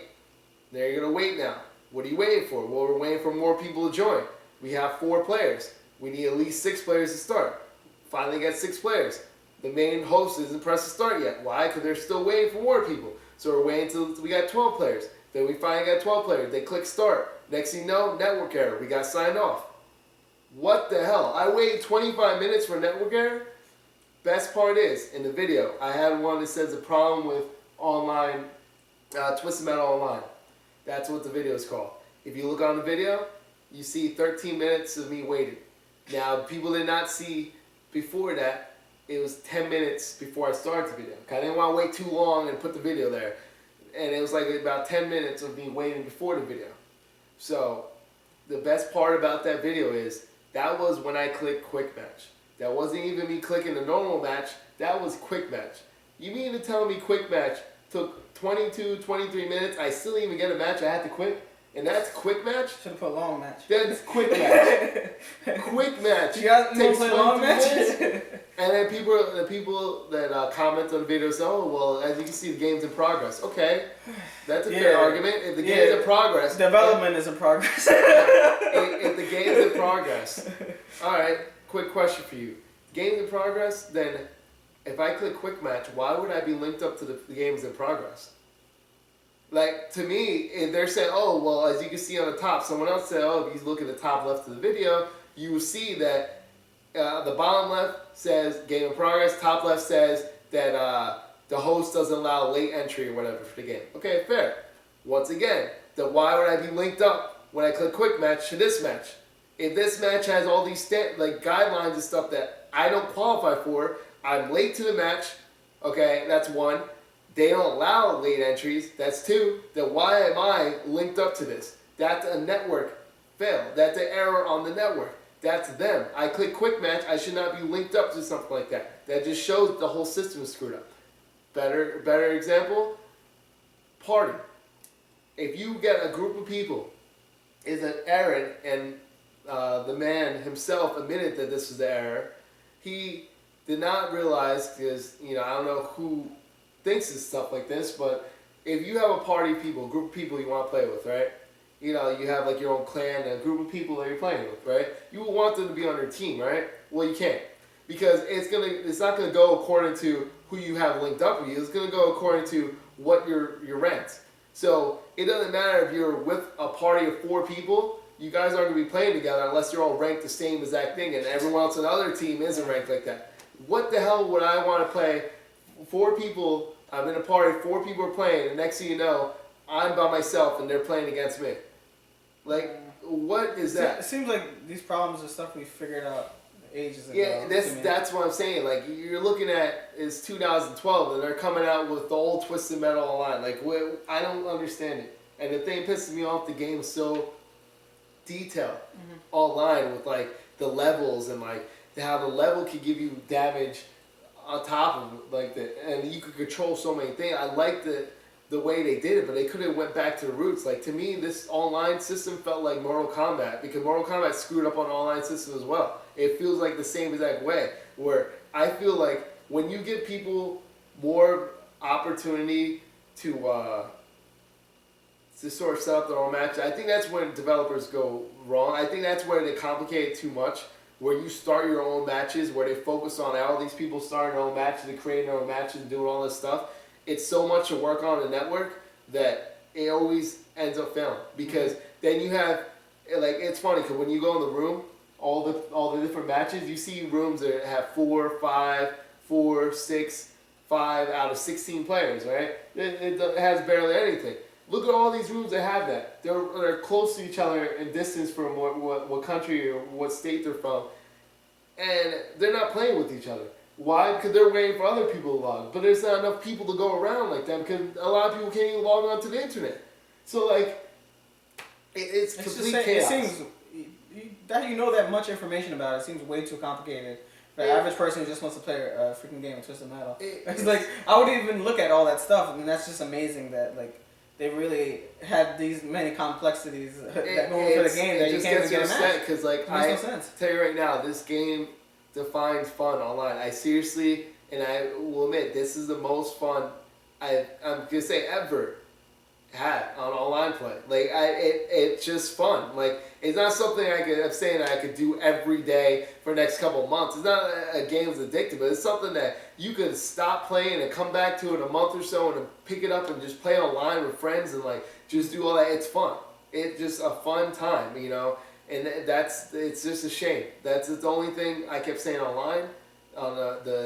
Speaker 1: There you're gonna wait now. What are you waiting for? Well, we're waiting for more people to join. We have 4 players. We need at least 6 players to start. Finally get 6 players. The main host isn't pressed to start yet. Why? Because they're still waiting for more people. So we're waiting until we got 12 players. Then we finally got 12 players. They click start. Next thing you know, network error. We got signed off. What the hell? I waited 25 minutes for network error? Best part is, in the video, I had one that says a problem with online, Twisted Metal Online. That's what the video is called. If you look on the video, you see 13 minutes of me waiting. Now, people did not see before that, it was 10 minutes before I started the video. I didn't want to wait too long and put the video there. And it was like about 10 minutes of me waiting before the video. So, the best part about that video is, that was when I clicked quick match. That wasn't even me clicking the normal match, that was quick match. You mean to tell me quick match took 22, 23 minutes, I still didn't even get a match, I had to quit? And that's quick match?
Speaker 2: Should have put a long match.
Speaker 1: That's quick match. Quick match.
Speaker 2: You guys
Speaker 1: takes
Speaker 2: play long matches?
Speaker 1: And then the people that comment on the video say, oh, well, as you can see, the game's in progress. Okay, that's a fair argument. If the game's in progress.
Speaker 2: Development is in progress.
Speaker 1: if the game's in progress. All right, quick question for you. Game's in progress, then if I click quick match, why would I be linked up to the game's in progress? Like, to me, if they're saying, oh, well, as you can see on the top, someone else said, oh, if you look at the top left of the video, you will see that the bottom left says game in progress, top left says that the host doesn't allow late entry or whatever for the game. Okay, fair. Once again, then why would I be linked up when I click quick match to this match? If this match has all these guidelines and stuff that I don't qualify for, I'm late to the match, okay, that's 1. They don't allow late entries, that's 2. Then why am I linked up to this? That's a network fail. That's an error on the network. That's them. I click quick match, I should not be linked up to something like that. That just shows the whole system is screwed up. Better example, party. If you get a group of people, is an error, and the man himself admitted that this was the error, he did not realize, because, I don't know who thinks of stuff like this, but if you have a party of people, a group of people you want to play with, right? You have like your own clan, a group of people that you're playing with, right? You would want them to be on your team, right? Well, you can't, because it's not gonna go according to who you have linked up with you. It's gonna go according to what your ranked. So it doesn't matter if you're with a party of 4 people. You guys aren't gonna be playing together unless you're all ranked the same exact thing, and everyone else on the other team isn't ranked like that. What the hell would I want to play? 4 people. I'm in a party, 4 people are playing, and next thing you know, I'm by myself and they're playing against me. Like, what is that?
Speaker 2: It seems like these problems are stuff we figured out ages ago.
Speaker 1: Yeah, that's what I'm saying. Like, you're looking at, it's 2012, and they're coming out with the old Twisted Metal Online. Like, I don't understand it. And the thing pisses me off, the game is so detailed online with, like, the levels and, like, how the level could give you damage on top of like that, and you could control so many things. I like the way they did it, but they could have went back to the roots. Like, to me, this online system felt like Mortal Kombat, because Mortal Kombat screwed up on the online system as well. It feels like the same exact way, where I feel like when you give people more opportunity to sort of set up their own match. I think that's when developers go wrong. I think that's where they complicate it too much. Where you start your own matches, where they focus on all these people starting their own matches and creating their own matches and doing all this stuff. It's so much to work on the network that it always ends up failing because then you have like it's funny because when you go in the room, all the different matches, you see rooms that have 4, 5, 4, 6, 5 out of 16 players, right? It has barely anything. Look at all these rooms that have that. They're close to each other in distance from what country or what state they're from, and they're not playing with each other. Why? Because they're waiting for other people to log. But there's not enough people to go around like that because a lot of people can't even log on to the internet. So like, it's complete chaos.
Speaker 2: It seems that you know that much information about it seems way too complicated. The average person who just wants to play a freaking game of Twisted Metal. It's like I wouldn't even look at all that stuff. I mean, that's just amazing that like they really had these many complexities that go into the game that you can't even get a match.
Speaker 1: Because like
Speaker 2: no sense.
Speaker 1: Tell you right now, this game defines fun online. I seriously, and I will admit, this is the most fun I'm gonna say ever had on online play. Like it's just fun. Like it's not something I'm saying I could do every day for the next couple of months. It's not a game that's addictive, but it's something that you could stop playing and come back to in a month or so and pick it up and just play online with friends and like just do all that. It's fun. It's just a fun time, you know. And it's just a shame. That's the only thing I kept saying online on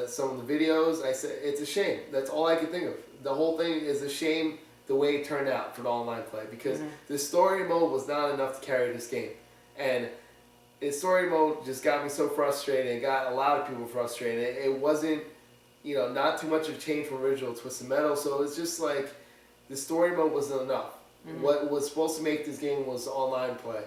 Speaker 1: some of the videos. I said it's a shame. That's all I could think of. The whole thing is a shame. The way it turned out for the online play because the story mode was not enough to carry this game, and the story mode just got me so frustrated and got a lot of people frustrated. It wasn't, not too much of change from original Twisted Metal, so it's just like the story mode wasn't enough. What was supposed to make this game was online play,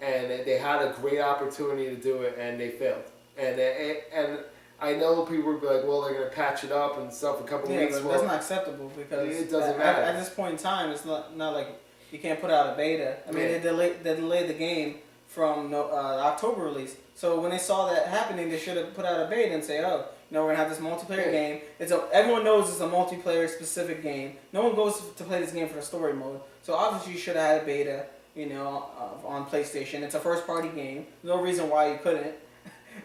Speaker 1: and they had a great opportunity to do it, and they failed. And I know people would be like, well, they're going to patch it up and stuff a couple of weeks.
Speaker 2: But that's not acceptable because
Speaker 1: it doesn't matter.
Speaker 2: At this point in time, it's not like you can't put out a beta. I mean, they delayed the game from October release. So when they saw that happening, they should have put out a beta and say, oh, we're going to have this multiplayer game. Everyone knows it's a multiplayer specific game. No one goes to play this game for the story mode. So obviously you should have had a beta, on PlayStation. It's a first party game. No reason why you couldn't.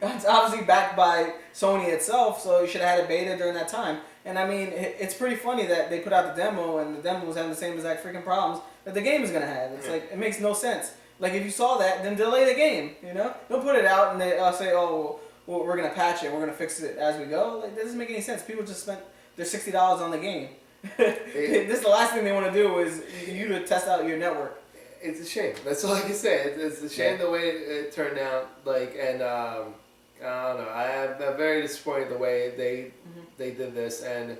Speaker 2: It's obviously backed by Sony itself, so you should have had a beta during that time. And I mean, it's pretty funny that they put out the demo, and the demo was having the same exact freaking problems that the game is going to have. It's like, it makes no sense. Like, if you saw that, then delay the game, Don't put it out and they say, oh, well, we're going to patch it, we're going to fix it as we go. Like, that doesn't make any sense. People just spent their $60 on the game. This is the last thing they want to do is you to test out your network.
Speaker 1: It's a shame. That's all I can say. It's a shame the way it turned out. Like, and I don't know. I'm very disappointed the way they did this. And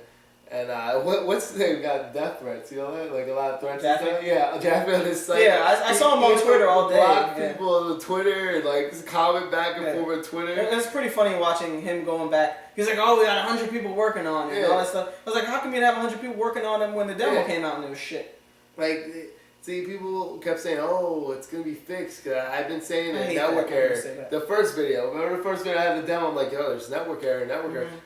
Speaker 1: what's the name? Got death threats. You know that? Like a lot of threats. Yeah, Jaffe on his site.
Speaker 2: Yeah, I saw him on Twitter all day.
Speaker 1: Block people on Twitter and like just comment back and forth on Twitter.
Speaker 2: It's pretty funny watching him going back. He's like, oh, we got 100 people working on it and all that stuff. I was like, how come you didn't have 100 people working on it when the demo came out and it was shit?
Speaker 1: Like. See, people kept saying, oh, it's going to be fixed. Cause I've been saying that network error. The first video. Remember the first video I had the demo? I'm like, yo, there's network error.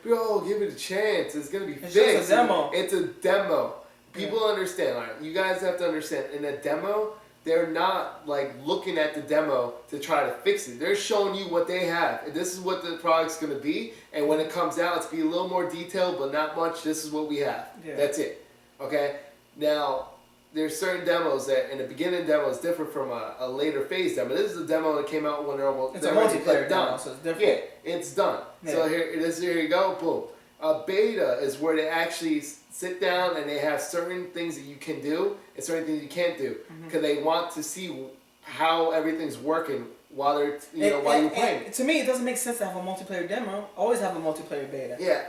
Speaker 1: People, oh, give it a chance. It's going to be fixed.
Speaker 2: It's just a demo.
Speaker 1: It's a demo. People understand. All right, you guys have to understand. In a demo, they're not like looking at the demo to try to fix it. They're showing you what they have. And this is what the product's going to be. And when it comes out, it's going to be a little more detailed, but not much. This is what we have. Yeah. That's it. Okay? Now, there's certain demos that in the beginning demo is different from a later phase demo. This is a demo that came out when they're almost
Speaker 2: it's a multiplayer demo, so it's different.
Speaker 1: Yeah, it's done. Yeah. So here you go, boom. A beta is where they actually sit down and they have certain things that you can do and certain things you can't do because they want to see how everything's working while they're while you're playing.
Speaker 2: To me, it doesn't make sense to have a multiplayer demo. Always have a multiplayer beta.
Speaker 1: Yeah.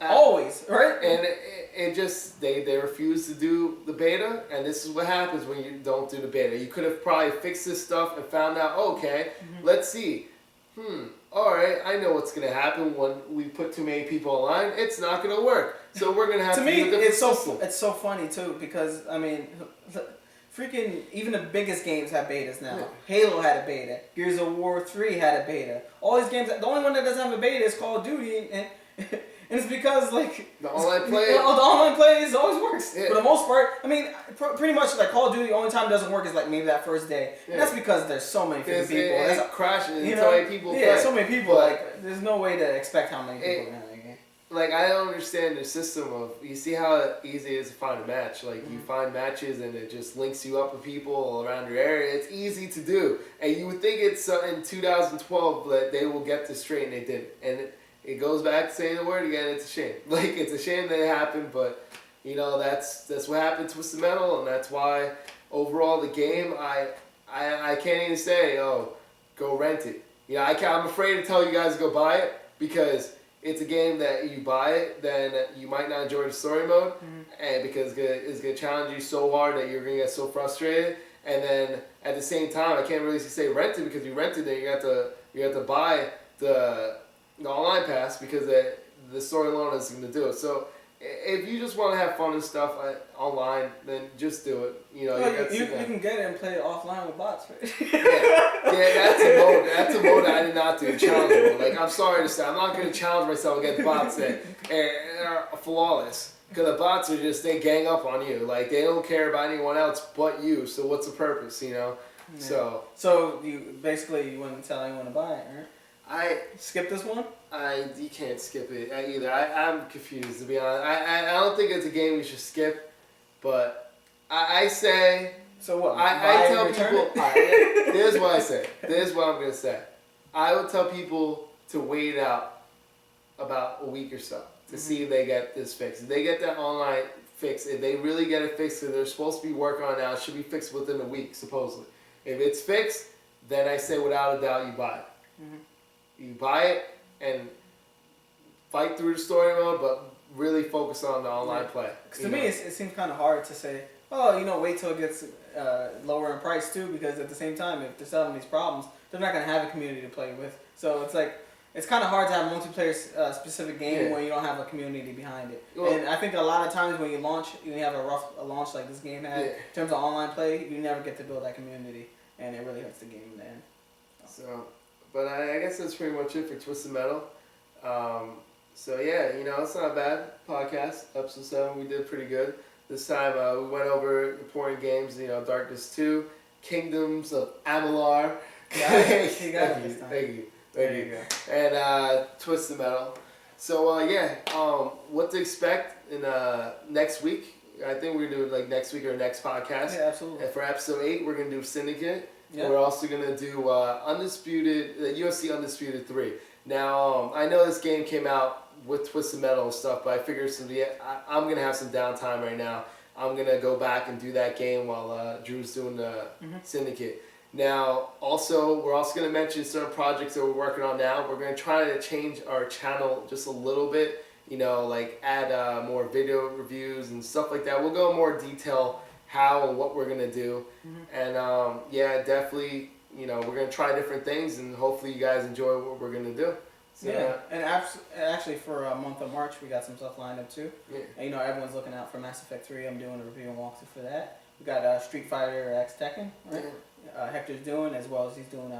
Speaker 2: Always, right?
Speaker 1: And it just, they refuse to do the beta, and this is what happens when you don't do the beta. You could have probably fixed this stuff and found out, okay, let's see. Alright, I know what's going to happen when we put too many people online. It's not going to work. So we're going to have to do a different system.
Speaker 2: It's so funny, too, because, I mean, freaking, even the biggest games have betas now. Yeah. Halo had a beta. Gears of War 3 had a beta. All these games, the only one that doesn't have a beta is Call of Duty, and And it's because like
Speaker 1: the online play.
Speaker 2: The online play always works.
Speaker 1: Yeah.
Speaker 2: For the most part, I mean, pretty much like Call of Duty, the only time it doesn't work is like maybe that first day. Yeah. And that's because there's so many people.
Speaker 1: It crashes.
Speaker 2: You know,
Speaker 1: so many people.
Speaker 2: Yeah, so many people. Like, there's no way to expect how many people are gonna have a game.
Speaker 1: Like, I don't understand the system of, you see how easy it is to find a match. Like, you find matches and it just links you up with people around your area. It's easy to do. And you would think it's in 2012 that they will get this straight, and they didn't. And it goes back to saying the word again, it's a shame. Like, it's a shame that it happened, but, you know, that's what happened to Twisted Metal, and that's why, overall, the game, I can't even say, oh, go rent it. You know, I'm afraid to tell you guys to go buy it, because it's a game that you buy it, then you might not enjoy the story mode, and because it's gonna challenge you so hard that you're gonna get so frustrated. And then at the same time, I can't really say rent it, because you rent it, then you have to buy the online pass, because the story alone is gonna do it. So if you just want to have fun and stuff online, then just do it. You know,
Speaker 2: you can get it and play it offline with bots, right?
Speaker 1: Yeah, that's a mode I did not do. Challenge mode. Like, I'm sorry to say, I'm not going to challenge myself against bots that are flawless. Because the bots are just, they gang up on you. Like, they don't care about anyone else but you. So what's the purpose, you know? Yeah. So
Speaker 2: you wouldn't tell anyone to buy it, right? Skip this one?
Speaker 1: You can't skip it either. I'm confused, to be honest. I don't think it's a game we should skip, but I say...
Speaker 2: So what?
Speaker 1: I tell people... Here's what I say. Here's what I'm going to say. I would tell people to wait out about a week or so to see if they get this fixed. If they get that online fix, if they really get it fixed, because they're supposed to be working on it now, it should be fixed within a week, supposedly. If it's fixed, then I say without a doubt you buy it. You buy it and fight through the story mode, but really focus on the online play.
Speaker 2: Because to me, it seems kind of hard to say, oh, you know, wait till it gets lower in price too, because at the same time, if they're selling these problems, they're not going to have a community to play with. So it's like, it's kind of hard to have a multiplayer specific game when you don't have a community behind it. Well, and I think a lot of times when you have a launch like this game had, in terms of online play, you never get to build that community, and it really hurts the game in the end.
Speaker 1: So, but I guess that's pretty much it for Twisted Metal. So yeah, you know, it's not a bad podcast. Episode 7, we did pretty good. This time we went over important games, you know, Darkness 2, Kingdoms of Amalur.
Speaker 2: Thank you.
Speaker 1: And Twisted Metal. So what to expect in next week. I think we're going to do like next week or next podcast.
Speaker 2: Yeah, absolutely.
Speaker 1: And for episode 8, we're going to do Syndicate.
Speaker 2: Yeah.
Speaker 1: We're also going to do UFC Undisputed 3. Now, I know this game came out with Twisted Metal and stuff, but I figured I'm going to have some downtime right now. I'm going to go back and do that game while Drew's doing the Syndicate. Now, we're also going to mention certain projects that we're working on now. We're going to try to change our channel just a little bit, you know, like add more video reviews and stuff like that. We'll go in more detail how and what we're going to do. And definitely, you know, we're going to try different things, and hopefully you guys enjoy what we're going to do. So,
Speaker 2: and actually for a month of March, we got some stuff lined up too. Yeah. And, you know, everyone's looking out for Mass Effect 3. I'm doing a review and walkthrough for that. We got Street Fighter X Tekken, right? Hector's doing, as well as he's doing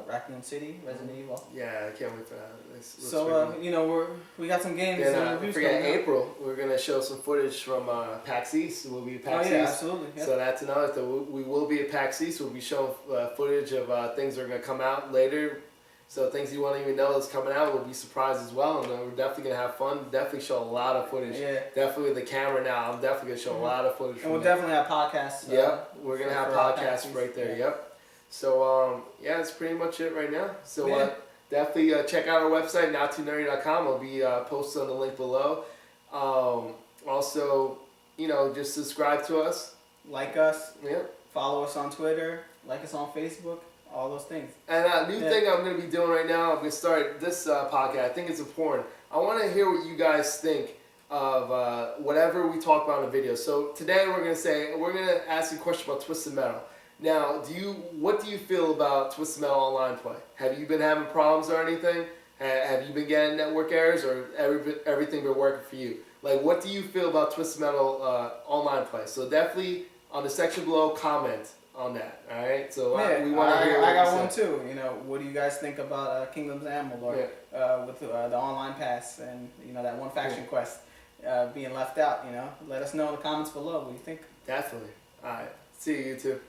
Speaker 2: Raccoon City, Resident Evil.
Speaker 1: Yeah, I can't wait for that.
Speaker 2: So, you know, we got some games and reviews coming
Speaker 1: in April, we're going to show some footage from PAX East. We'll be at PAX East.
Speaker 2: Oh, yeah, absolutely. Yep.
Speaker 1: So that's another thing. We will be at PAX East. We'll be showing footage of things that are going to come out later. So things you won't even know is coming out. We'll be surprised as well. And we're definitely going to have fun. Definitely show a lot of footage. Yeah. Definitely with the camera now. I'm definitely going to show a lot of footage.
Speaker 2: And we'll definitely have podcasts.
Speaker 1: Yep. We're going to have podcasts right there. Yeah. Yep. So, that's pretty much it right now. So, definitely check out our website, Not2NerdyEnt.com. I'll be posted on the link below. Also, you know, just subscribe to us.
Speaker 2: Like us.
Speaker 1: Yeah.
Speaker 2: Follow us on Twitter. Like us on Facebook. All those things.
Speaker 1: And a new thing I'm going to be doing right now, I'm going to start this podcast. I think it's important. I want to hear what you guys think of whatever we talk about in the video. So, today we're going to ask you a question about Twisted Metal. Now, what do you feel about Twisted Metal online play? Have you been having problems or anything? Have you been getting network errors, or everything been working for you? Like, what do you feel about Twisted Metal online play? So definitely on the section below, comment on that. All right, so
Speaker 2: Yeah,
Speaker 1: we want to hear.
Speaker 2: I
Speaker 1: what
Speaker 2: got
Speaker 1: you
Speaker 2: one
Speaker 1: say.
Speaker 2: too. You know, what do you guys think about Kingdoms of Amalur with the online pass and that one faction quest being left out? Let us know in the comments below. What do you think?
Speaker 1: Definitely. All right. See you too.